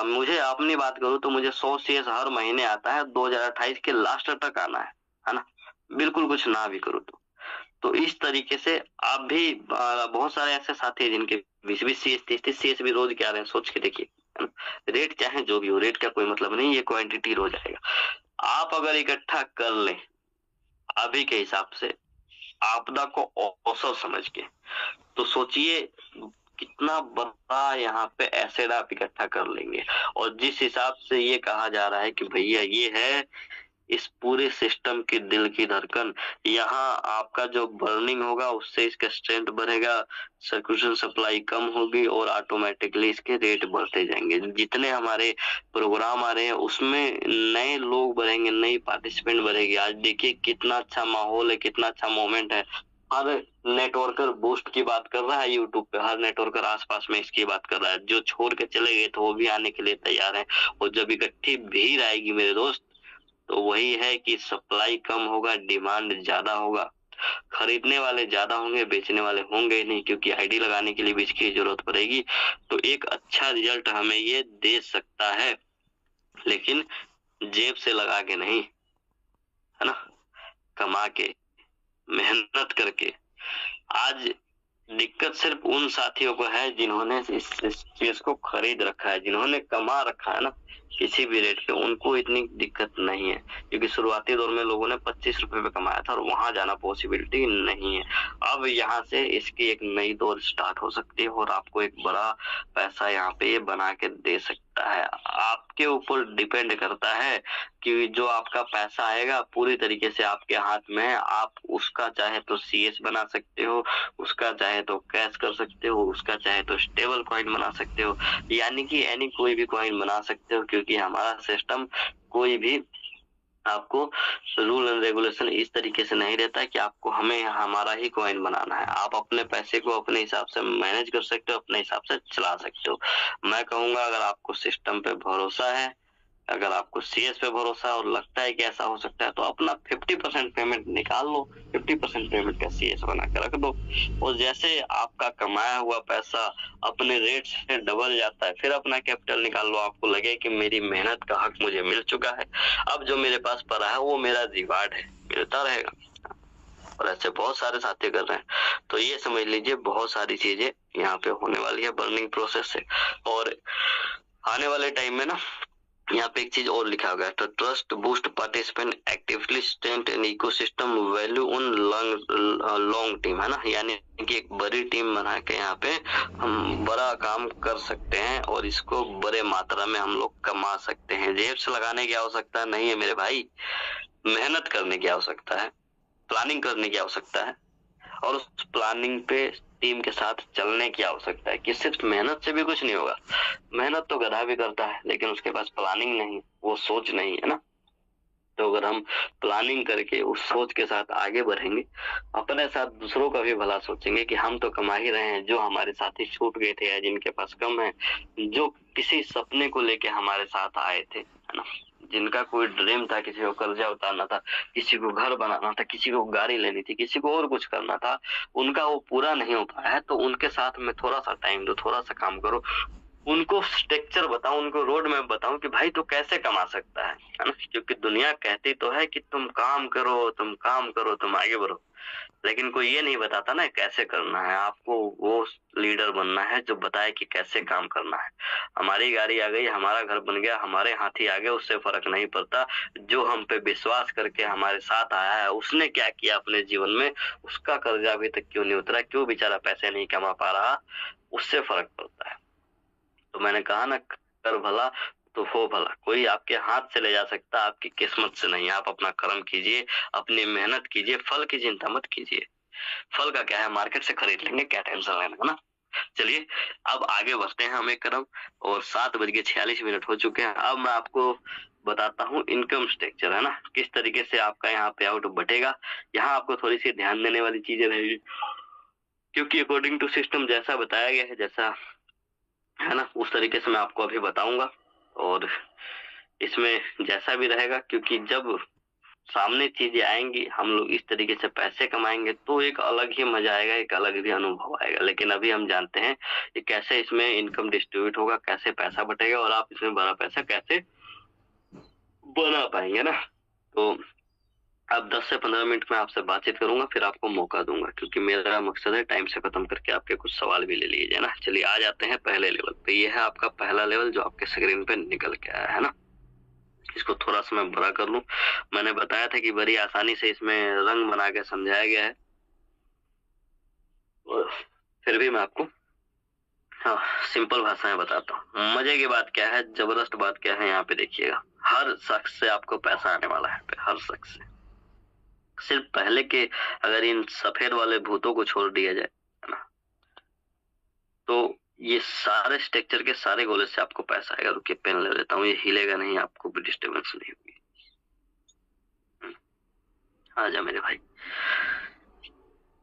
मुझे अपनी बात करूं तो मुझे 100 सीएस हर महीने आता है, 2028 के लास्ट तक आना है ना, बिल्कुल कुछ ना भी करूं तो इस तरीके से आप भी बहुत सारे ऐसे साथी हैं जिनके 20-20 सीएस, 30-30 सीएस भी रोज के आ रहे हैं, सोच के देखिए, है ना। रेट चाहे जो भी हो, रेट का कोई मतलब नहीं, ये क्वांटिटी रोज आएगा। आप अगर इकट्ठा कर लें अभी के हिसाब से, आपदा को अवसर समझ के, तो सोचिए कितना बड़ा यहाँ पे एसेट आप इकट्ठा कर लेंगे। और जिस हिसाब से ये कहा जा रहा है कि भैया ये है इस पूरे सिस्टम की दिल की धड़कन, यहाँ आपका जो बर्निंग होगा उससे इसका स्ट्रेंथ बढ़ेगा, सर्कुलेशन सप्लाई कम होगी और ऑटोमेटिकली इसके रेट बढ़ते जाएंगे। जितने हमारे प्रोग्राम आ रहे हैं उसमें नए लोग बढ़ेंगे, नई पार्टिसिपेंट बढ़ेगी। आज देखिए कितना अच्छा माहौल है, कितना अच्छा मोमेंट है। हर नेटवर्कर बूस्ट की बात कर रहा है यूट्यूब पे, हर नेटवर्कर आसपास में इसकी बात कर रहा है। जो छोड़ के चले गए तो वो भी आने के लिए तैयार है। और जब इकट्ठी भीड़ आएगी मेरे दोस्त, तो वही है कि सप्लाई कम होगा, डिमांड ज्यादा होगा, खरीदने वाले ज्यादा होंगे, बेचने वाले होंगे ही नहीं, क्योंकि आईडी लगाने के लिए भी इसकी जरूरत पड़ेगी। तो एक अच्छा रिजल्ट हमें ये दे सकता है, लेकिन जेब से लगा के नहीं, है ना, कमा के, मेहनत करके। आज दिक्कत सिर्फ उन साथियों को है जिन्होंने इस चीज को खरीद रखा है, जिन्होंने कमा रखा है ना किसी भी रेट पे, उनको इतनी दिक्कत नहीं है। क्योंकि शुरुआती दौर में लोगों ने 25 रुपए पे कमाया था और वहां जाना पॉसिबिलिटी नहीं है। अब यहाँ से इसकी एक नई दौर स्टार्ट हो सकती है और आपको एक बड़ा पैसा यहाँ पे ये बना के दे सकता है। आपके ऊपर डिपेंड करता है कि जो आपका पैसा आएगा पूरी तरीके से आपके हाथ में है। आप उसका चाहे तो सीएस बना सकते हो, उसका चाहे तो कैश कर सकते हो, उसका चाहे तो स्टेबल कॉइन बना सकते हो, यानी कि एनी कोई भी कॉइन बना सकते हो। क्योंकि हमारा सिस्टम कोई भी आपको रूल एंड रेगुलेशन इस तरीके से नहीं रहता है कि आपको हमें हमारा ही कॉइन बनाना है। आप अपने पैसे को अपने हिसाब से मैनेज कर सकते हो, अपने हिसाब से चला सकते हो। मैं कहूंगा अगर आपको सिस्टम पे भरोसा है अगर आपको सीएस पे भरोसा है और लगता है कि ऐसा हो सकता है तो अपना 50% पेमेंट निकाल लो, 50% पेमेंट का सीएस बना के रख दो, और जैसे आपका कमाया हुआ पैसा अपने रेट से डबल जाता है, फिर अपना कैपिटल निकाल लो, आपको लगे कि मेरी मेहनत का हक मुझे मिल चुका है, अब जो मेरे पास पड़ा है वो मेरा रिवार्ड है, मिलता रहेगा। और ऐसे बहुत सारे साथी कर रहे हैं। तो ये समझ लीजिए बहुत सारी चीजें यहाँ पे होने वाली है बर्निंग प्रोसेस से। और आने वाले टाइम में ना यहाँ पे एक चीज और लिखा गया है, तो trust boost participant actively strength and ecosystem value on long team, है ना, यानी कि एक बड़ी टीम बना के यहाँ पे हम बड़ा काम कर सकते हैं और इसको बड़े मात्रा में हम लोग कमा सकते हैं। जेब से लगाने की आवश्यकता नहीं है मेरे भाई, मेहनत करने की आवश्यकता है, प्लानिंग करने की आवश्यकता है, और उस प्लानिंग पे टीम के साथ चलने की आवश्यकता है कि सिर्फ मेहनत से भी कुछ नहीं होगा। मेहनत तो गधा भी करता है, लेकिन उसके पास प्लानिंग नहीं, वो सोच नहीं है ना। तो अगर हम प्लानिंग करके उस सोच के साथ आगे बढ़ेंगे, अपने साथ दूसरों का भी भला सोचेंगे कि हम तो कमा ही रहे हैं, जो हमारे साथी छूट गए थे या जिनके पास कम है, जो किसी सपने को लेके हमारे साथ आए थे, है ना, जिनका कोई ड्रीम था, किसी को कर्जा उतारना था, किसी को घर बनाना था, किसी को गाड़ी लेनी थी, किसी को और कुछ करना था, उनका वो पूरा नहीं हो पाया है, तो उनके साथ में थोड़ा सा टाइम दो, थोड़ा सा काम करो, उनको स्ट्रक्चर बताओ, उनको रोड मैप बताओ कि भाई तू कैसे कमा सकता है ना। क्योंकि दुनिया कहती तो है कि तुम काम करो, तुम काम करो, तुम आगे बढ़ो, लेकिन कोई ये नहीं बताता ना कैसे करना है। आपको वो लीडर बनना है जो बताए कि कैसे काम करना है। हमारी गाड़ी आ गई, हमारा घर बन गया, हमारे हाथी आ गए, उससे फर्क नहीं पड़ता। जो हम पे विश्वास करके हमारे साथ आया है, उसने क्या किया अपने जीवन में, उसका कर्जा अभी तक क्यों नहीं उतरा, क्यों बेचारा पैसे नहीं कमा पा रहा, उससे फर्क पड़ता है। तो मैंने कहा ना, कर भला तो हो भला, कोई आपके हाथ से ले जा सकता, आपकी किस्मत से नहीं। आप अपना कर्म कीजिए, अपनी मेहनत कीजिए, फल की चिंता मत कीजिए। फल का क्या है, मार्केट से खरीद लेंगे, क्या टेंशन लेना, है ना। चलिए अब आगे बढ़ते हैं हम एक कदम, और 7:46 हो चुके हैं। अब मैं आपको बताता हूँ इनकम स्ट्रक्चर, है ना, किस तरीके से आपका यहाँ पे आउट बटेगा। यहाँ आपको थोड़ी सी ध्यान देने वाली चीजें रहेगी, क्योंकि अकॉर्डिंग टू सिस्टम जैसा बताया गया है, जैसा है ना, उस तरीके से मैं आपको अभी बताऊंगा। और इसमें जैसा भी रहेगा, क्योंकि जब सामने चीजें आएंगी, हम लोग इस तरीके से पैसे कमाएंगे, तो एक अलग ही मजा आएगा, एक अलग भी अनुभव आएगा। लेकिन अभी हम जानते हैं कि कैसे इसमें इनकम डिस्ट्रीब्यूट होगा, कैसे पैसा बटेगा, और आप इसमें बड़ा पैसा कैसे बना पाएंगे ना। तो अब 10 से 15 मिनट में आपसे बातचीत करूंगा, फिर आपको मौका दूंगा, क्योंकि मेरा मकसद है टाइम से खत्म करके आपके कुछ सवाल भी ले लीजिए ना। चलिए आ जाते हैं पहले लेवल पे। ये है आपका पहला लेवल जो आपके स्क्रीन पे निकल के आया है ना। इसको थोड़ा सा मैं बड़ा कर लूं। मैंने बताया था कि बड़ी आसानी से इसमें रंग बना के समझाया गया है, और फिर भी मैं आपको हाँ सिंपल भाषा में बताता हूँ। मजे की बात क्या है, जबरदस्त बात क्या है, यहाँ पे देखिएगा, हर शख्स से आपको पैसा आने वाला है, हर शख्स से। सिर्फ पहले के, अगर इन सफेद वाले भूतों को छोड़ दिया जाए, है ना, तो ये सारे स्ट्रक्चर के सारे गोले से आपको पैसा आएगा। रुकिए पेन ले लेता हूँ, ये हिलेगा नहीं, आपको भी डिस्टर्बेंस नहीं होगी। आ जा मेरे भाई।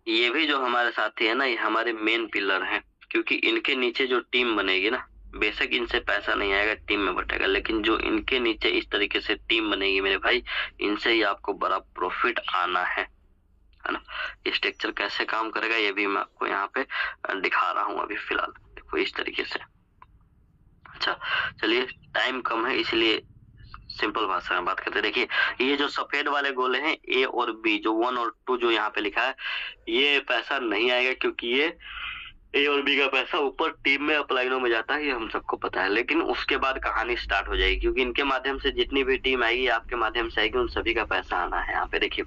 ये भी जो हमारे साथी है ना, ये हमारे मेन पिलर हैं, क्योंकि इनके नीचे जो टीम बनेगी ना, बेशक इनसे पैसा नहीं आएगा, टीम में बटेगा, लेकिन जो इनके नीचे इस तरीके से टीम बनेगी मेरे भाई, इनसे ही आपको बड़ा प्रॉफिट आना है ना। ये स्ट्रक्चर कैसे काम करेगा ये भी मैं आपको यहाँ पे दिखा रहा हूँ अभी फिलहाल। देखो इस तरीके से। अच्छा चलिए, टाइम कम है इसलिए सिंपल भाषा में बात करते हैं। देखिए ये जो सफेद वाले गोले हैं ए और बी, जो 1 और 2 जो यहाँ पे लिखा है, ये पैसा नहीं आएगा, क्योंकि ये ए और बी का पैसा ऊपर टीम में अपलाइनों में जाता है, ये हम सबको पता है। लेकिन उसके बाद कहानी स्टार्ट हो जाएगी, क्योंकि इनके माध्यम से जितनी भी टीम आएगी, आपके माध्यम से आएगी, उन सभी का पैसा आना है। यहाँ पे देखिए,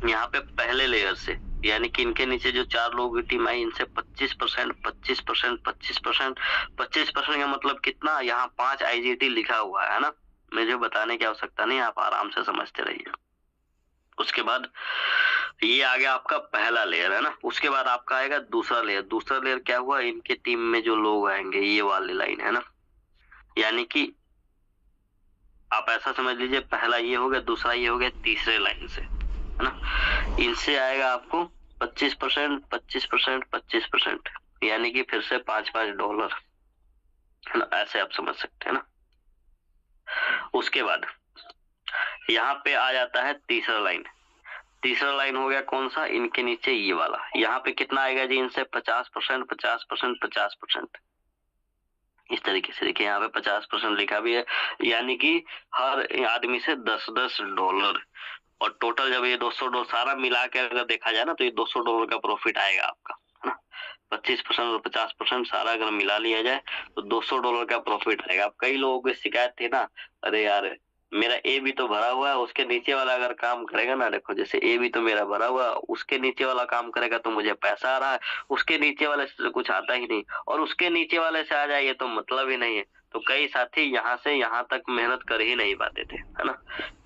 यहाँ पे पहले लेयर से, यानी कि इनके नीचे जो 4 लोगों की टीम आई, इनसे 25%, 25%, 25%, 25% का मतलब कितना, यहाँ 5 IGT लिखा हुआ है ना, मुझे बताने की आवश्यकता नहीं, आप आराम से समझते रहिए। उसके बाद ये आ गया आपका पहला लेयर, है ना। उसके बाद आपका आएगा दूसरा लेयर। दूसरा लेयर क्या हुआ, इनके टीम में जो लोग आएंगे, ये वाली लाइन है ना, यानी कि आप ऐसा समझ लीजिए, पहला ये हो गया, दूसरा ये हो गया, तीसरे लाइन से, है ना, इनसे आएगा आपको 25%, 25%, 25%, यानी कि फिर से $5-5, है ना, ऐसे आप समझ सकते हैं ना। उसके बाद यहाँ पे आ जाता है तीसरा लाइन। तीसरा लाइन हो गया कौन सा, इनके नीचे ये वाला। यहाँ पे कितना आएगा जी इनसे, 50%, 50%, 50%। इस तरीके से देखिए यहाँ पे 50% लिखा भी है, यानी कि हर आदमी से 10-10 डॉलर। और टोटल जब ये 200 डॉलर सारा मिला के अगर देखा जाए ना, तो ये 200 डॉलर का प्रॉफिट आएगा आपका, है ना। 25% और 50% सारा अगर मिला लिया जाए तो 200 डॉलर का प्रॉफिट आएगा। अब कई लोगों की शिकायत थी ना, अरे यार मेरा ए भी तो भरा हुआ है, उसके नीचे वाला अगर काम करेगा ना, देखो जैसे ए भी तो मेरा भरा हुआ है, उसके नीचे वाला काम करेगा तो मुझे पैसा आ रहा है, उसके नीचे वाले से कुछ आता ही नहीं, और उसके नीचे वाले से आ जाए ये तो मतलब ही नहीं है। तो कई साथी यहाँ से यहाँ तक मेहनत कर ही नहीं पाते थे, है ना।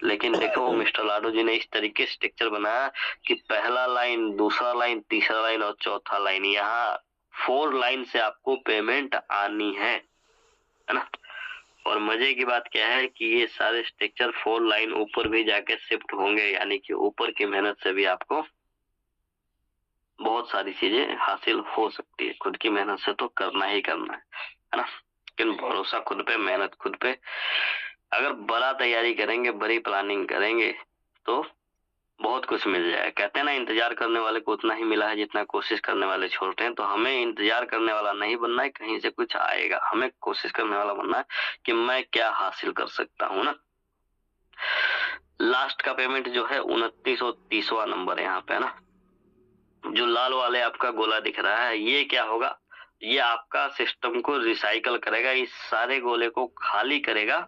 लेकिन देखो मिस्टर लाडो जी ने इस तरीके से स्ट्रक्चर बनाया कि पहला लाइन, दूसरा लाइन, तीसरा लाइन और चौथा लाइन, यहाँ 4 लाइन से आपको पेमेंट आनी है ना। और मजे की बात क्या है कि ये सारे स्ट्रक्चर 4 लाइन ऊपर भी जाके शिफ्ट होंगे, यानी कि ऊपर की मेहनत से भी आपको बहुत सारी चीजें हासिल हो सकती है। खुद की मेहनत से तो करना ही करना है ना। लेकिन भरोसा खुद पे, मेहनत खुद पे, अगर बड़ा तैयारी करेंगे, बड़ी प्लानिंग करेंगे तो बहुत कुछ मिल जाए। कहते हैं ना, इंतजार करने वाले को उतना ही मिला है जितना कोशिश करने वाले छोड़ते हैं। तो हमें इंतजार करने वाला नहीं बनना है कहीं से कुछ आएगा, हमें कोशिश करने वाला बनना है कि मैं क्या हासिल कर सकता हूँ ना। लास्ट का पेमेंट जो है 2930वां नंबर है यहाँ पे, है ना। जो लाल वाले आपका गोला दिख रहा है, ये क्या होगा, ये आपका सिस्टम को रिसाइकल करेगा, इस सारे गोले को खाली करेगा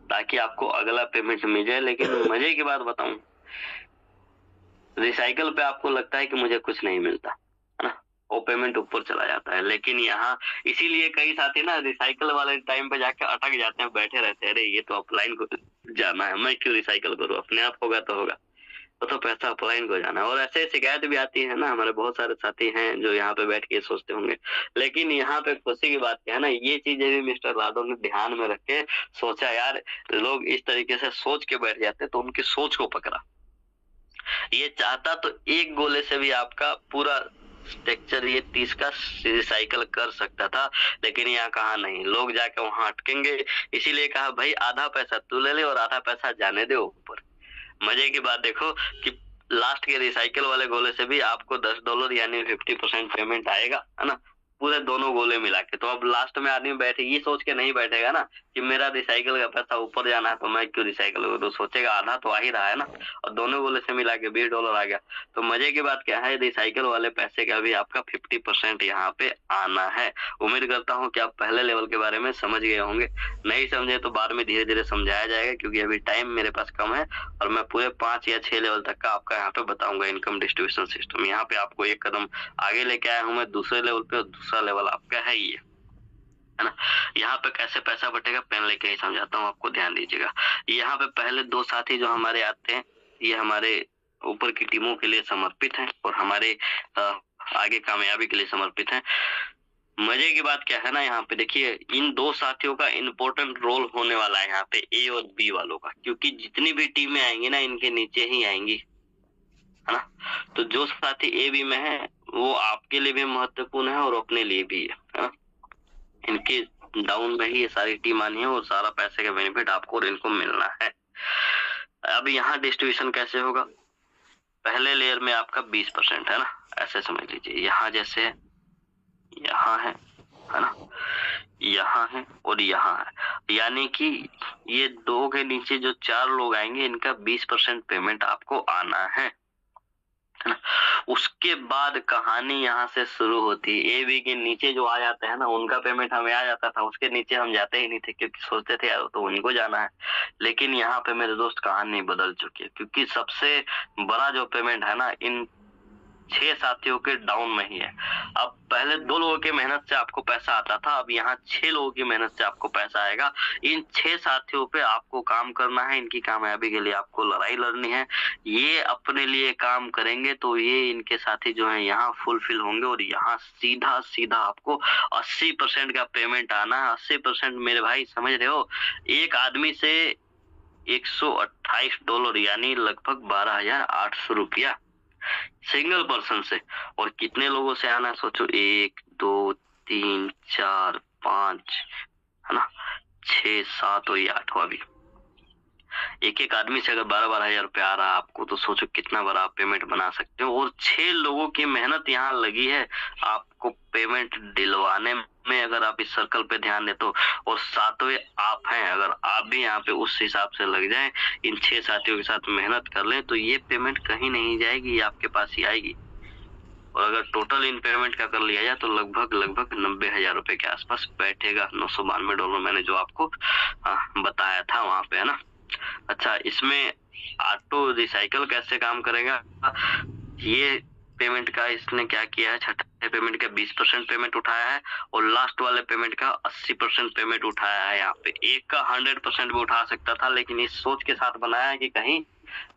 ताकि आपको अगला पेमेंट मिल जाए। लेकिन मजे की बात बताऊं, रिसाइकल पे आपको लगता है कि मुझे कुछ नहीं मिलता, है ना, वो पेमेंट ऊपर चला जाता है। लेकिन यहाँ इसीलिए कई साथी ना रिसाइकल वाले टाइम पे जाके अटक जाते हैं, बैठे रहते हैं, अरे ये तो अपलाइन को जाना है, मैं क्यों रिसाइकल करूँ, अपने आप होगा तो होगा, तो पैसा अपलाइन को जाना है। और ऐसे शिकायत भी आती है ना, हमारे बहुत सारे साथी हैं जो यहाँ पे बैठ के सोचते होंगे। लेकिन यहाँ पे खुशी की बात क्या है ना, ये चीजें भी मिस्टर लाडो ने ध्यान में रख के सोचा, यार लोग इस तरीके से सोच के बैठ जाते तो उनकी सोच को पकड़ा। ये चाहता तो एक गोले से भी आपका पूरा स्ट्रक्चर ये 30 का रिसाइकल कर सकता था, लेकिन यहाँ कहा नहीं, लोग जाके वहां अटकेंगे। इसीलिए कहा भाई आधा पैसा तू ले ले और आधा पैसा जाने दे ऊपर। मजे की बात देखो कि लास्ट के रिसाइकल वाले गोले से भी आपको 10 डॉलर यानी 50% पेमेंट आएगा, है ना, पूरे दोनों गोले मिला के। तो अब लास्ट में आदमी बैठे ये सोच के नहीं बैठेगा ना कि मेरा रिसाइकल का पैसा ऊपर जाना है तो मैं क्यों रिसाइकल करूं, तो सोचेगा आधा तो आ ही रहा है ना, और दोनों गोले से मिला के 20 डॉलर आ गया। तो मजे की बात क्या है, रिसाइकल वाले पैसे का भी आपका 50% यहाँ पे आना है। उम्मीद करता हूँ कि आप पहले लेवल के बारे में समझ गए होंगे, नहीं समझे तो बाद में धीरे धीरे समझाया जाएगा, क्योंकि अभी टाइम मेरे पास कम है और मैं पूरे 5 या 6 लेवल तक का आपका यहाँ पे बताऊंगा इनकम डिस्ट्रीब्यूशन सिस्टम। यहाँ पे आपको एक कदम आगे लेके आया हूँ मैं दूसरे लेवल पे, और दूसरा लेवल आपका है ये, है ना। यहाँ पे कैसे पैसा बटेगा पेन लेके ही समझाता हूँ आपको, ध्यान दीजिएगा। यहाँ पे पहले 2 साथी जो हमारे आते हैं, ये हमारे ऊपर की टीमों के लिए समर्पित हैं और हमारे आगे कामयाबी के लिए समर्पित हैं। मजे की बात क्या है ना, यहाँ पे देखिए इन 2 साथियों का इम्पोर्टेंट रोल होने वाला है यहाँ पे ए और बी वालों का, क्योंकि जितनी भी टीमें आएंगी ना इनके नीचे ही आएंगी, है ना। तो जो साथी ए बी में है वो आपके लिए भी महत्वपूर्ण है और अपने लिए भी है ना। इनके डाउन में ही ये सारी टीम आनी है और सारा पैसे का बेनिफिट आपको और इनको मिलना है। अब यहाँ डिस्ट्रीब्यूशन कैसे होगा, पहले लेयर में आपका 20% है ना, ऐसे समझ लीजिए, यहाँ जैसे यहाँ है ना, यहाँ है और यहाँ है, यानी कि ये 2 के नीचे जो 4 लोग आएंगे इनका 20% पेमेंट आपको आना है ना। उसके बाद कहानी यहाँ से शुरू होती है। ए बी के नीचे जो आ जाते हैं ना उनका पेमेंट हमें आ जाता था, उसके नीचे हम जाते ही नहीं थे क्योंकि सोचते थे यार तो उनको जाना है। लेकिन यहाँ पे मेरे दोस्त कहानी बदल चुकी है, क्योंकि सबसे बड़ा जो पेमेंट है ना इन 6 साथियों के डाउन में ही है। अब पहले 2 लोगों की मेहनत से आपको पैसा आता था, अब यहाँ 6 लोगों की मेहनत से आपको पैसा आएगा। इन 6 साथियों पे आपको काम करना है, इनकी कामयाबी के लिए आपको लड़ाई लड़नी है। ये अपने लिए काम करेंगे तो ये इनके साथी जो है यहाँ फुलफिल होंगे और यहाँ सीधा सीधा आपको 80% का पेमेंट आना है। 80% मेरे भाई समझ रहे हो, एक आदमी से 128 डॉलर यानी लगभग 12,800 रुपया सिंगल पर्सन से। और कितने लोगों से आना सोचो, 1 2 3 4 5 है ना, 6 ये 7 और ये 8वां भी। एक एक आदमी से अगर 12-12 हजार रुपया आ रहा है आपको, तो सोचो कितना बड़ा आप पेमेंट बना सकते हो। और 6 लोगों की मेहनत यहाँ लगी है आपको पेमेंट दिलवाने में, अगर आप इस सर्कल पे ध्यान दे तो। और 7वें आप हैं, अगर आप भी यहाँ पे उस हिसाब से लग जाएं, इन 6 साथियों के साथ मेहनत कर लें, तो ये पेमेंट कहीं नहीं जाएगी, ये आपके पास ही आएगी। और अगर टोटल इन पेमेंट का कर लिया जाए तो लगभग 90,000 रुपए के आसपास बैठेगा। $992 मैंने जो आपको बताया था वहां पे, है ना। अच्छा, इसमें ऑटो रिसाइकल कैसे काम करेगा? ये पेमेंट का इसने क्या किया है, छठे पेमेंट का 20% पेमेंट उठाया है और लास्ट वाले पेमेंट का 80% पेमेंट उठाया है। यहाँ पे एक का 100% भी उठा सकता था, लेकिन इस सोच के साथ बनाया है कि कहीं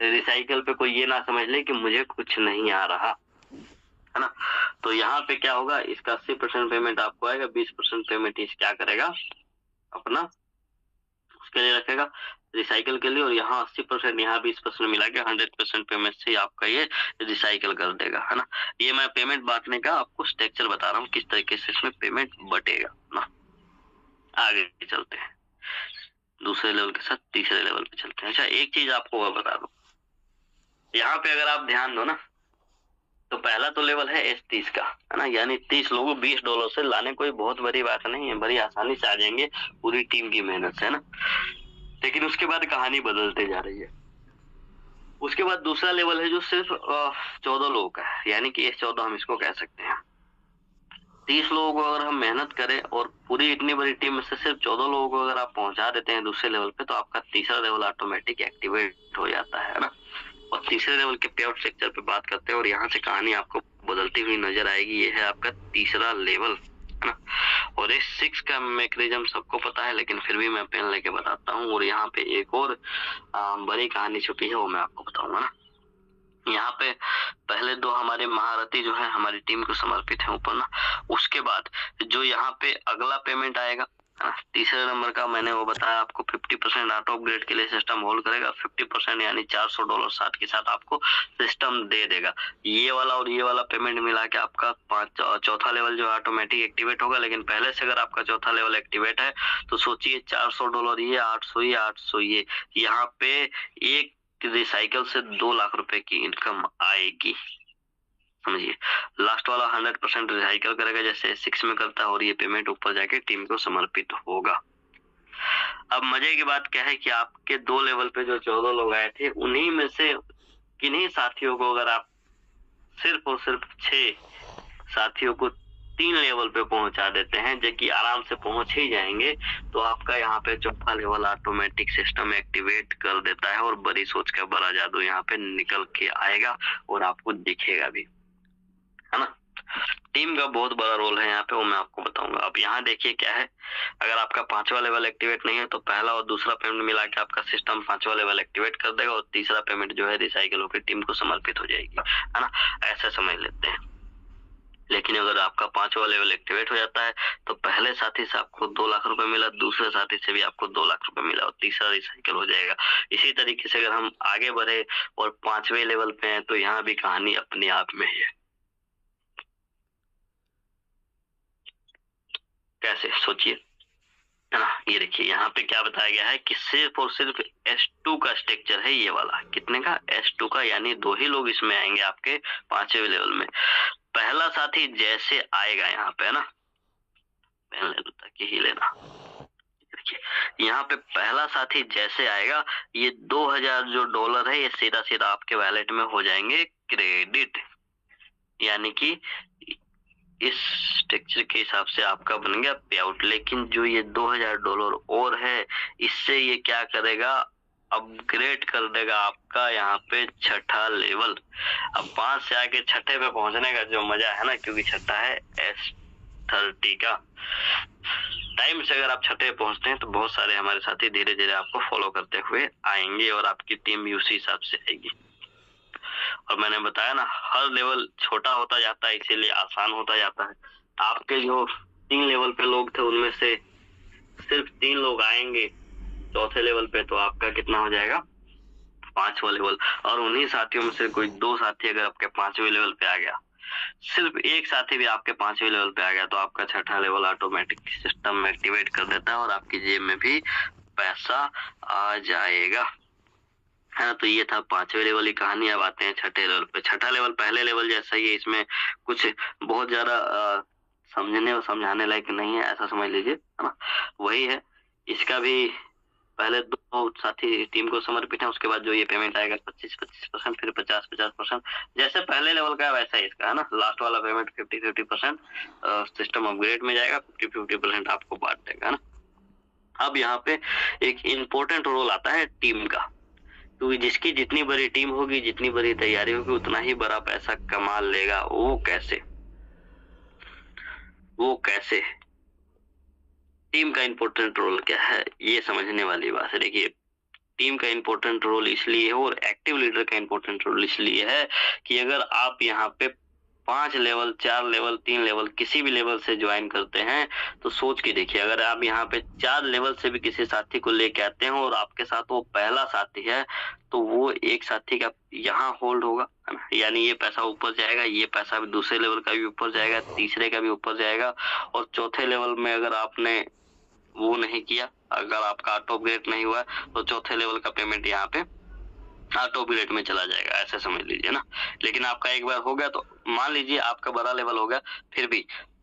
रिसाइकल पे कोई ये ना समझ ले कि मुझे कुछ नहीं आ रहा, है ना। तो यहाँ पे क्या होगा, इसका 80% पेमेंट आपको आएगा, 20% पेमेंट इस क्या करेगा अपना उसके लिए रखेगा रिसाइकल के लिए, और यहाँ 80% यहाँ 20% मिला के 100% पेमेंट से आपका ये रिसाइकल कर देगा, है ना। ये मैं पेमेंट बांटने का आपको स्ट्रक्चर बता रहा हूँ, किस तरीके से इसमें पेमेंट बटेगा ना। आगे चलते हैं, दूसरे लेवल के साथ तीसरे लेवल पे चलते हैं। अच्छा, एक चीज आपको और बता दूं, यहाँ पे अगर आप ध्यान दो ना, तो पहला तो लेवल है S30 का, है ना, यानी 30 लोगों $20 से लाने कोई बहुत बड़ी बात नहीं है, बड़ी आसानी से आ जाएंगे पूरी टीम की मेहनत से, है ना। लेकिन उसके बाद कहानी बदलते जा रही है। उसके बाद दूसरा लेवल है जो सिर्फ 14 लोगों का है, यानी कि S14 हम इसको कह सकते हैं। 30 लोगों को अगर हम मेहनत करें और पूरी इतनी बड़ी टीम में से सिर्फ 14 लोगों को अगर आप पहुंचा देते हैं दूसरे लेवल पे, तो आपका तीसरा लेवल ऑटोमेटिक एक्टिवेट हो जाता है ना। और तीसरे लेवल के पे आउट स्ट्रक्चर पे बात करते हैं, और यहाँ से कहानी आपको बदलती हुई नजर आएगी। ये है आपका तीसरा लेवल, है ना। और इस 6 का मैकेनिज्म सबको पता है, लेकिन फिर भी मैं पेन लेके बताता हूँ। और यहाँ पे एक और बड़ी कहानी छुपी है, वो मैं आपको बताऊंगा ना। यहाँ पे पहले 2 हमारे महारथी जो है हमारी टीम को समर्पित है ऊपर ना। उसके बाद जो यहाँ पे अगला पेमेंट आएगा, तीसरे नंबर का मैंने वो बताया आपको, 50% ऑटो अपग्रेड के लिए सिस्टम होल्ड करेगा, 50% यानी $400 साथ के साथ आपको सिस्टम दे देगा। ये वाला और ये वाला पेमेंट मिला के आपका चौथा लेवल जो ऑटोमेटिक एक्टिवेट होगा। लेकिन पहले से अगर आपका चौथा लेवल एक्टिवेट है तो सोचिए $400 ये, 800 ये, 800 ये, यहाँ पे एक रिसाइकल से 2 लाख रुपए की इनकम आएगी, समझिए। लास्ट वाला 100% रिसाइकल करेगा जैसे 6 में करता है, और ये पेमेंट ऊपर जाके टीम को समर्पित होगा। अब मजे की बात क्या है कि आपके 2 लेवल पे जो 14 लोग आए थे, उन्हीं में से किन्हीं साथियों को अगर आप सिर्फ और सिर्फ 6 साथियों को 3 लेवल पे पहुंचा देते हैं, जो कि आराम से पहुंच ही जाएंगे, तो आपका यहाँ पे चौथा लेवल ऑटोमेटिक सिस्टम एक्टिवेट कर देता है, और बड़ी सोच का बड़ा जादू यहाँ पे निकल के आएगा और आपको दिखेगा भी, है ना। टीम का बहुत बड़ा रोल है यहाँ पे, वो मैं आपको बताऊंगा। अब यहाँ देखिए क्या है, अगर आपका 5वां लेवल एक्टिवेट नहीं है तो पहला और दूसरा पेमेंट मिला के आपका सिस्टम 5वां लेवल एक्टिवेट कर देगा, और तीसरा पेमेंट जो है रिसाइकिल होकर टीम को समर्पित हो जाएगी, है ना। ऐसा समझ लेते हैं। लेकिन अगर आपका 5वां लेवल एक्टिवेट हो जाता है तो पहले साथी से आपको 2 लाख रुपए मिला, दूसरे साथी से भी आपको 2 लाख रुपए मिला, और तीसरा रिसाइकिल हो जाएगा। इसी तरीके से अगर हम आगे बढ़े और 5वें लेवल पे हैं, तो यहाँ भी कहानी अपने आप में ही है। कैसे, सोचिए, है ना। ये देखिए यहाँ पे क्या बताया गया है कि सिर्फ और सिर्फ S2 का स्ट्रक्चर है ये वाला। कितने का? S2 का, यानी 2 ही लोग इसमें आएंगे आपके 5वें लेवल में। पहला साथी जैसे आएगा यहाँ पे, है ना, पेन ले लो ताकि ही लेना। देखिए यहाँ पे पहला साथी जैसे आएगा, ये 2000 जो डॉलर है ये सीधा सीधा आपके वैलेट में हो जाएंगे क्रेडिट, यानी कि इस स्ट्रक्चर के हिसाब से आपका बन गया पे आउट। लेकिन जो ये $2000 और है, इससे ये क्या करेगा, अपग्रेड कर देगा आपका यहाँ पे छठा लेवल। अब 5 से आके छठे पे पहुंचने का जो मजा है ना, क्योंकि छठा है S30 का। टाइम से अगर आप छठे पहुंचते हैं तो बहुत सारे हमारे साथी धीरे धीरे आपको फॉलो करते हुए आएंगे, और आपकी टीम भी उसी हिसाब से आएगी। और मैंने बताया ना, हर लेवल छोटा होता जाता है, इसीलिए आसान होता जाता है। आपके जो 3 लेवल पे लोग थे, उनमें से सिर्फ 3 लोग आएंगे चौथे लेवल पे, तो आपका कितना हो जाएगा, 5वां लेवल। और उन्हीं साथियों में से कोई 2 साथी अगर आपके 5वें लेवल पे आ गया, सिर्फ एक साथी भी आपके 5वें लेवल पे आ गया तो आपका 6ठा लेवल ऑटोमेटिक सिस्टम में एक्टिवेट कर देता है और आपकी जेब में भी पैसा आ जाएगा, है ना। तो ये था 5वें लेवल की कहानी। अब आते हैं 6ठे लेवल पे। 6ठा लेवल पहले लेवल जैसा ही है, इसमें कुछ बहुत ज्यादा समझने और समझाने लायक नहीं है, ऐसा समझ लीजिए, है ना। वही है, इसका भी पहले 2 साथी टीम को समर्पित है, उसके बाद जो ये पेमेंट आएगा 25% फिर 50% जैसे पहले लेवल का वैसा ही इसका, है ना। लास्ट वाला पेमेंट 50% सिस्टम अपग्रेड में जाएगा, 50% आपको बांट देगा, है ना। अब यहाँ पे एक इम्पोर्टेंट रोल आता है टीम का, क्योंकि जिसकी जितनी बड़ी टीम होगी, जितनी बड़ी तैयारी होगी, उतना ही बड़ा पैसा कमा लेगा। वो कैसे? टीम का इम्पोर्टेंट रोल क्या है, ये समझने वाली बात है। देखिए, टीम का इम्पोर्टेंट रोल इसलिए है और एक्टिव लीडर का इम्पोर्टेंट रोल इसलिए है कि अगर आप यहाँ पे 5 लेवल, 4 लेवल, 3 लेवल, किसी भी लेवल से ज्वाइन करते हैं तो सोच के देखिए, अगर आप यहाँ पे 4 लेवल से भी किसी साथी को लेके आते हैं और आपके साथ वो पहला साथी है, तो वो एक साथी का यहाँ होल्ड होगा, है ना। यानी ये पैसा ऊपर जाएगा, ये पैसा भी दूसरे लेवल का भी ऊपर जाएगा, तीसरे का भी ऊपर जाएगा, और चौथे लेवल में अगर आपने वो नहीं किया, अगर आपका ऑटो अपग्रेड नहीं हुआ, तो चौथे लेवल का पेमेंट यहाँ पे ऑटो अपग्रेड में चला जाएगा, ऐसे समझ लीजिए ना। लेकिन आपका एक बार हो गया तो मान लीजिए आपका बड़ा लेवल हो गया, फिर भी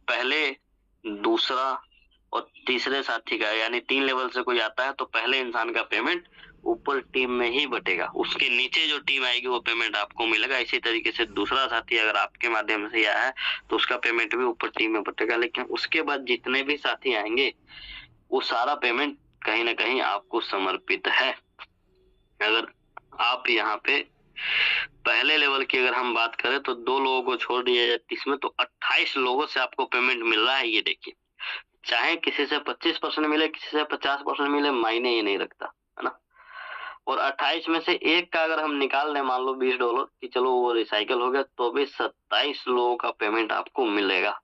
पहले, दूसरा और तीसरे साथी का, यानी 3 लेवल से कोई आता है तो पहले इंसान का पेमेंट ऊपर टीम में ही बटेगा, उसके नीचे जो टीम आएगी वो पेमेंट आपको मिलेगा। इसी तरीके से दूसरा साथी अगर आपके माध्यम से आया है तो उसका पेमेंट भी ऊपर टीम में बटेगा। लेकिन उसके बाद जितने भी साथी आएंगे वो सारा पेमेंट कहीं ना कहीं आपको समर्पित है। अगर आप यहाँ पे पहले लेवल की अगर हम बात करें तो 2 लोगों को छोड़ दिया जाए, इसमें तो 28 लोगों से आपको पेमेंट मिल रहा है। ये देखिए, चाहे किसी से 25% मिले, किसी से 50% मिले, मायने ही नहीं रखता, है ना। और 28 में से एक का अगर हम निकाल दें, मान लो $20 कि चलो वो रिसाइकल हो गया, तो भी 27 लोगों का पेमेंट आपको मिलेगा,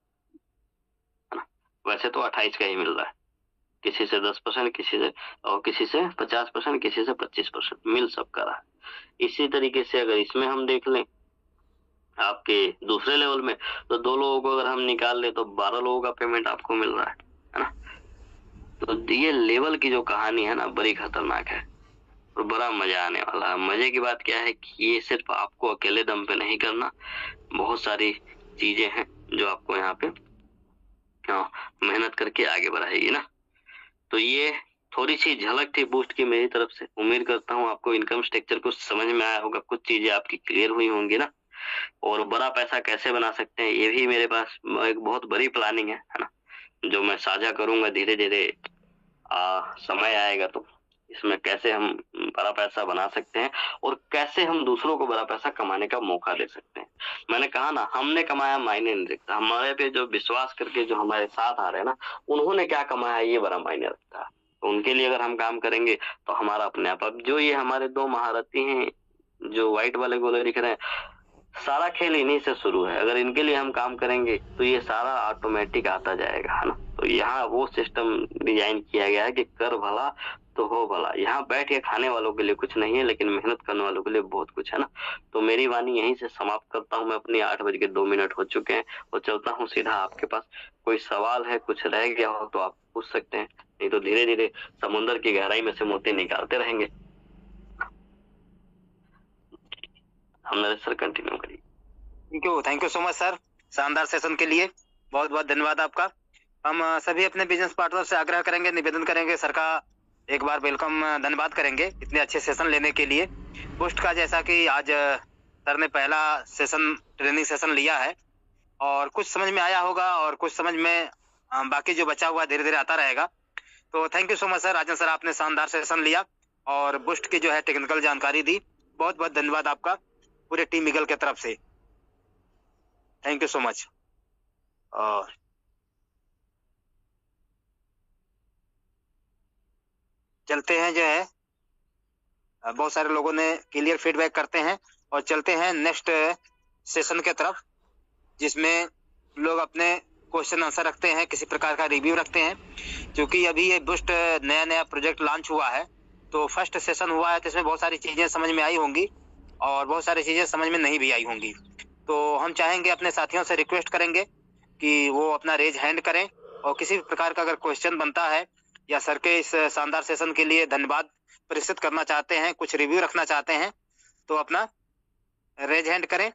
है ना। वैसे तो 28 का ही मिल रहा है, किसी से 10%, किसी से 50%, किसी से 25%, मिल सबका रहा है। इसी तरीके से अगर इसमें हम देख लें आपके दूसरे लेवल में, तो 2 लोगों को अगर हम निकाल लें तो 12 लोगों का पेमेंट आपको मिल रहा है ना। तो ये लेवल की जो कहानी है ना, बड़ी खतरनाक है और बड़ा मजा आने वाला है। मजे की बात क्या है कि ये सिर्फ आपको अकेले दम पे नहीं करना, बहुत सारी चीजें हैं जो आपको यहाँ पे मेहनत करके आगे बढ़ाएगी ना। तो ये थोड़ी सी झलक थी बूस्ट की मेरी तरफ से। उम्मीद करता हूँ आपको इनकम स्ट्रक्चर कुछ समझ में आया होगा, कुछ चीजें आपकी क्लियर हुई होंगी ना। और बड़ा पैसा कैसे बना सकते हैं, ये भी मेरे पास एक बहुत बड़ी प्लानिंग है ना, जो मैं साझा करूंगा धीरे धीरे। समय आएगा तो इसमें कैसे हम बड़ा पैसा बना सकते हैं और कैसे हम दूसरों को बड़ा पैसा कमाने का मौका दे सकते हैं। मैंने कहा ना, हमने कमाया मायने नहीं रखता, हमारे पे जो विश्वास करके जो हमारे साथ आ रहे हैं ना, उन्होंने क्या कमाया ये बड़ा मायने रखता है। तो उनके लिए अगर हम काम करेंगे तो हमारा अपने आप। अब जो ये हमारे 2 महारथी हैं जो व्हाइट वाले गोले दिख रहे हैं, सारा खेल इन्हीं से शुरू है। अगर इनके लिए हम काम करेंगे तो ये सारा ऑटोमेटिक आता जाएगा, है ना। तो यहाँ वो सिस्टम डिजाइन किया गया है कि कर भला तो हो भला। यहाँ बैठ के खाने वालों के लिए कुछ नहीं है, लेकिन मेहनत करने वालों के लिए बहुत कुछ है ना। तो मेरी वाणी यहीं से समाप्त करता हूँ मैं अपनी। 8:02 हो चुके हैं और चलता हूँ सीधा आपके पास। कोई सवाल है, कुछ रह गया हो तो आप पूछ सकते हैं, नहीं तो धीरे धीरे समुद्र की गहराई में से मोती निकालते रहेंगे। हम नरेश सर कंटिन्यू करिए। Thank you so much sir, शानदार सेशन के लिए बहुत बहुत धन्यवाद आपका। हम सभी अपने बिजनेस पार्टनर से आग्रह करेंगे, निवेदन करेंगे, सर का एक बार वेलकम, धन्यवाद करेंगे इतने अच्छे सेशन लेने के लिए। बूस्ट का जैसा कि आज सर ने पहला सेशन, ट्रेनिंग सेशन लिया है और कुछ समझ में आया होगा और कुछ समझ में बाकी जो बचा हुआ धीरे धीरे आता रहेगा। तो thank you so much sir, Rajan sir आपने शानदार सेशन लिया और बूस्ट की जो है टेक्निकल जानकारी दी। बहुत बहुत धन्यवाद आपका पूरे टीम ईगल की तरफ से। Thank you so much. और चलते हैं, जो है बहुत सारे लोगों ने क्लियर फीडबैक करते हैं और चलते हैं नेक्स्ट सेशन के तरफ, जिसमें लोग अपने क्वेश्चन आंसर रखते हैं, किसी प्रकार का रिव्यू रखते हैं। क्योंकि अभी ये बूस्ट नया प्रोजेक्ट लॉन्च हुआ है, तो फर्स्ट सेशन हुआ है, तो इसमें बहुत सारी चीजें समझ में आई होंगी और बहुत सारी चीजें समझ में नहीं भी आई होंगी। तो हम चाहेंगे, अपने साथियों से रिक्वेस्ट करेंगे कि वो अपना रेज हैंड करें, और किसी भी प्रकार का अगर क्वेश्चन बनता है या सर के इस शानदार सेशन के लिए धन्यवाद प्रस्तुत करना चाहते हैं, कुछ रिव्यू रखना चाहते हैं, तो अपना रेज हैंड करें।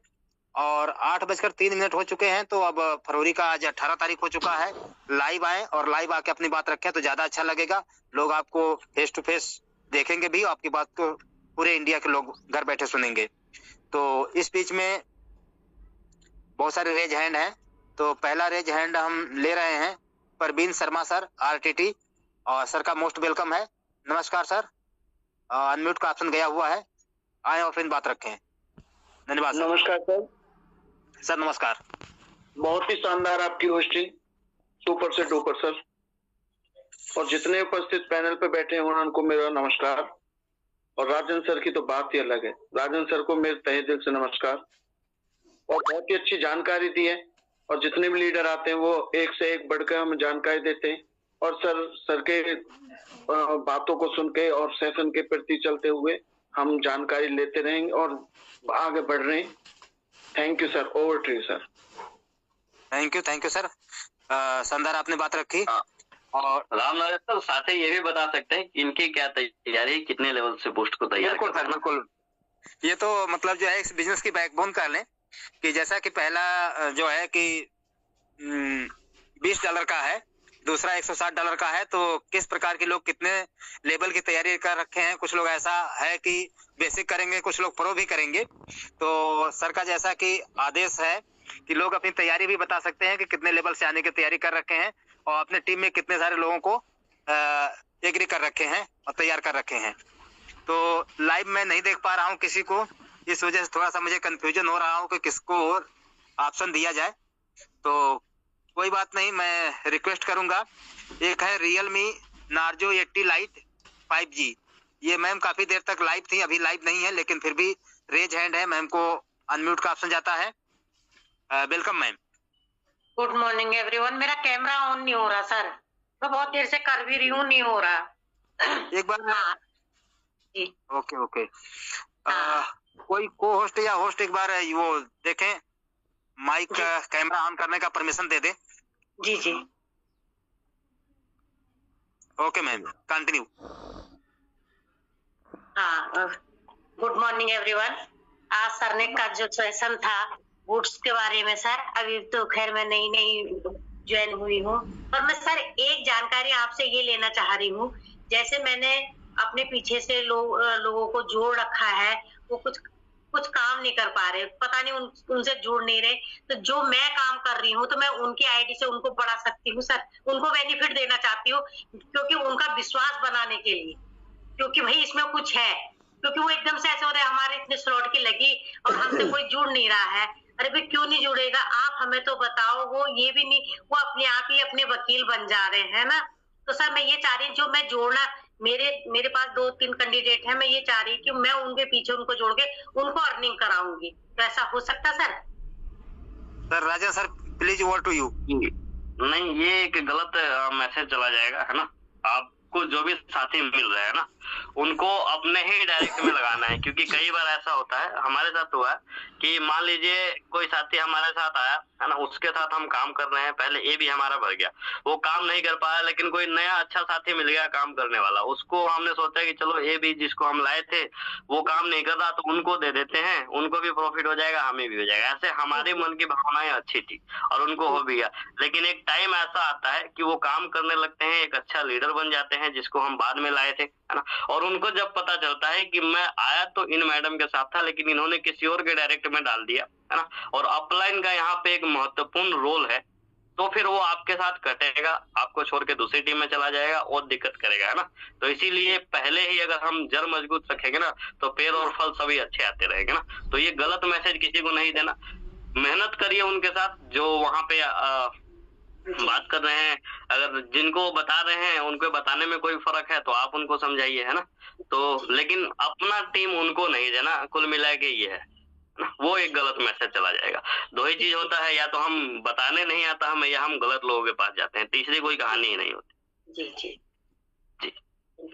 और 8:03 हो चुके हैं, तो अब फरवरी का आज 18 तारीख हो चुका है। लाइव आए और लाइव आके अपनी बात रखें तो ज्यादा अच्छा लगेगा। लोग आपको फेस टू फेस देखेंगे भी, आपकी बात को पूरे इंडिया के लोग घर बैठे सुनेंगे। तो इस बीच में बहुत सारे रेज हैंड हैं, तो पहला रेज हैंड हम ले रहे हैं परवीन शर्मा सर, आरटीटी, और सर का मोस्ट वेलकम है। नमस्कार सर, अनम्यूट का ऑप्शन गया हुआ है, आए और फिर बात रखें। धन्यवाद सर। नमस्कार सर। सर नमस्कार। बहुत ही शानदार आपकी होस्टिंग, सुपर से डुपर सर। और जितने उपस्थित पैनल पे बैठे हैं उनको मेरा नमस्कार। और राजन सर की तो बात ही अलग है, राजन सर को मेरे तहे दिल से नमस्कार। और बहुत ही अच्छी जानकारी दी है, और जितने भी लीडर आते हैं वो एक से एक बढ़कर हमें जानकारी देते हैं। और सर के बातों को सुन के और सेशन के प्रति चलते हुए हम जानकारी लेते रहेंगे और आगे बढ़ रहे हैं। Thank you sir, over to you sir. Thank you sir. शानदार आपने बात रखी। और रामनारायण सर साथ ही ये भी बता सकते हैं कि इनकी क्या तैयारी, कितने लेवल से पोस्ट को तैयार बिल्कुल सर, बिल्कुल। ये तो मतलब जो है इस बिजनेस की बैकबोन कर लें कि जैसा कि पहला जो है कि $20 का है, दूसरा $160 का है, तो किस प्रकार के लोग कितने लेवल की तैयारी कर रखे हैं। कुछ लोग ऐसा है कि बेसिक करेंगे, कुछ लोग प्रो भी करेंगे। तो सर का जैसा कि आदेश है कि लोग अपनी तैयारी भी बता सकते हैं कि कितने लेवल से आने की तैयारी कर रखे हैं, और अपने टीम में कितने सारे लोगों को एग्री कर रखे हैं और तैयार कर रखे हैं। तो लाइव में नहीं देख पा रहा हूँ किसी को, इस वजह से थोड़ा सा मुझे कंफ्यूजन हो रहा हूँ कि किसको और ऑप्शन दिया जाए। तो कोई बात नहीं, मैं रिक्वेस्ट करूंगा। एक है रियलमी नार्जो 80 लाइट 5G। ये मैम काफी देर तक लाइव थी, अभी लाइव नहीं है, लेकिन फिर भी रेज हैंड है, मैम को अनम्यूट का ऑप्शन जाता है। Welcome ma'am. Good morning everyone. मेरा कैमरा ऑन नहीं हो रहा सर, मैं बहुत देर से कर भी रही हूँ, नहीं हो रहा। एक बार हाँ जी। ओके। कोई को होस्ट या होस्ट एक बार वो देखें, माइक कैमरा ऑन करने का परमिशन दे दे। जी। Okay ma'am, continue. हाँ, गुड मॉर्निंग एवरीवन। आज सर ने का जो सेशन था बूट्स के बारे में सर, अभी तो खैर मैं नई ज्वाइन हुई हूँ, पर मैं सर एक जानकारी आपसे ये लेना चाह रही हूँ। जैसे मैंने अपने पीछे से लोगों को जोड़ रखा है, वो कुछ काम नहीं कर पा रहे, पता नहीं उनसे जुड़ नहीं रहे। तो जो मैं काम कर रही हूँ तो मैं उनकी आईडी से उनको बढ़ा सकती हूँ सर, उनको बेनिफिट देना चाहती हूँ, क्योंकि उनका विश्वास बनाने के लिए, क्योंकि भाई इसमें कुछ है। क्योंकि वो एकदम से ऐसे हो रहे हमारे इतने स्लॉट की लगी और हमसे कोई जुड़ नहीं रहा है। अरे भाई क्यों नहीं जुड़ेगा, आप हमें तो बताओ। वो ये भी नहीं, वो अपने आप ही अपने वकील बन जा रहे हैं ना। तो सर मैं ये चाह रही हूँ, जो मैं जोड़ना, मेरे पास 2-3 कैंडिडेट हैं, मैं ये चाह रही कि मैं उनके पीछे उनको जोड़ के उनको अर्निंग कराऊंगी। तो ऐसा हो सकता sir? Sir Raja sir please, over to you. नहीं, ये एक गलत मैसेज चला जाएगा, है ना। आपको जो भी साथी मिल रहे हैं ना, उनको अपने ही डायरेक्ट में लगाना है। क्योंकि कई बार ऐसा होता है, हमारे साथ हुआ है कि मान लीजिए कोई साथी हमारे साथ आया है ना, उसके साथ हम काम कर रहे हैं, पहले ए भी हमारा भर गया, वो काम नहीं कर पाया, लेकिन कोई नया अच्छा साथी मिल गया काम करने वाला, उसको हमने सोचा कि चलो ए भी जिसको हम लाए थे वो काम नहीं कर रहा, तो उनको दे देते हैं, उनको भी प्रॉफिट हो जाएगा, हमें भी हो जाएगा। ऐसे हमारे मन की भावनाएं अच्छी थी और उनको हो भी गया। लेकिन एक टाइम ऐसा आता है कि वो काम करने लगते हैं, एक अच्छा लीडर बन जाते हैं, जिसको हम बाद में लाए थे, है ना। और उनको जब पता चलता है कि मैं आया तो इन मैडम के साथ था, लेकिन इन्होंने किसी और के डायरेक्ट में डाल दिया, है ना, और अपलाइन का यहाँ पे एक महत्वपूर्ण रोल है, तो फिर वो आपके साथ कटेगा, आपको छोड़ के दूसरी टीम में चला जाएगा और दिक्कत करेगा, है ना। तो इसीलिए पहले ही अगर हम जड़ मजबूत रखेंगे ना, तो पेड़ और फल सभी अच्छे आते रहेंगे ना। तो ये गलत मैसेज किसी को नहीं देना, मेहनत करिए उनके साथ जो वहां पे बात कर रहे हैं। अगर जिनको बता रहे हैं उनको बताने में कोई फर्क है तो आप उनको समझाइए, है ना। तो लेकिन अपना टीम उनको नहीं देना, कुल मिला के ये है ना, वो एक गलत मैसेज चला जाएगा। दो ही चीज होता है, या तो हम बताने नहीं आता हमें, या हम गलत लोगों के पास जाते हैं, तीसरी कोई कहानी ही नहीं होती। जी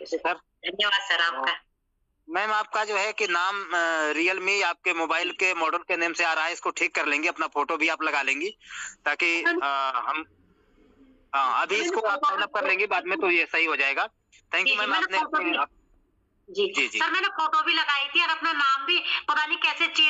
सर धन्यवाद सर आपका। मैम आपका जो है कि नाम रियलमी आपके मोबाइल के मॉडल के नेम से आ रहा है, इसको ठीक कर लेंगे, अपना फोटो भी आप लगा लेंगी ताकि हम अभी इसको आप साइन अप कर लेंगे, बाद में तो ये सही हो जाएगा। थैंक यू मैम, आपने जी जी। सर मैंने फोटो भी लगाई थी और अपना नाम भी पता नहीं कैसे चेंज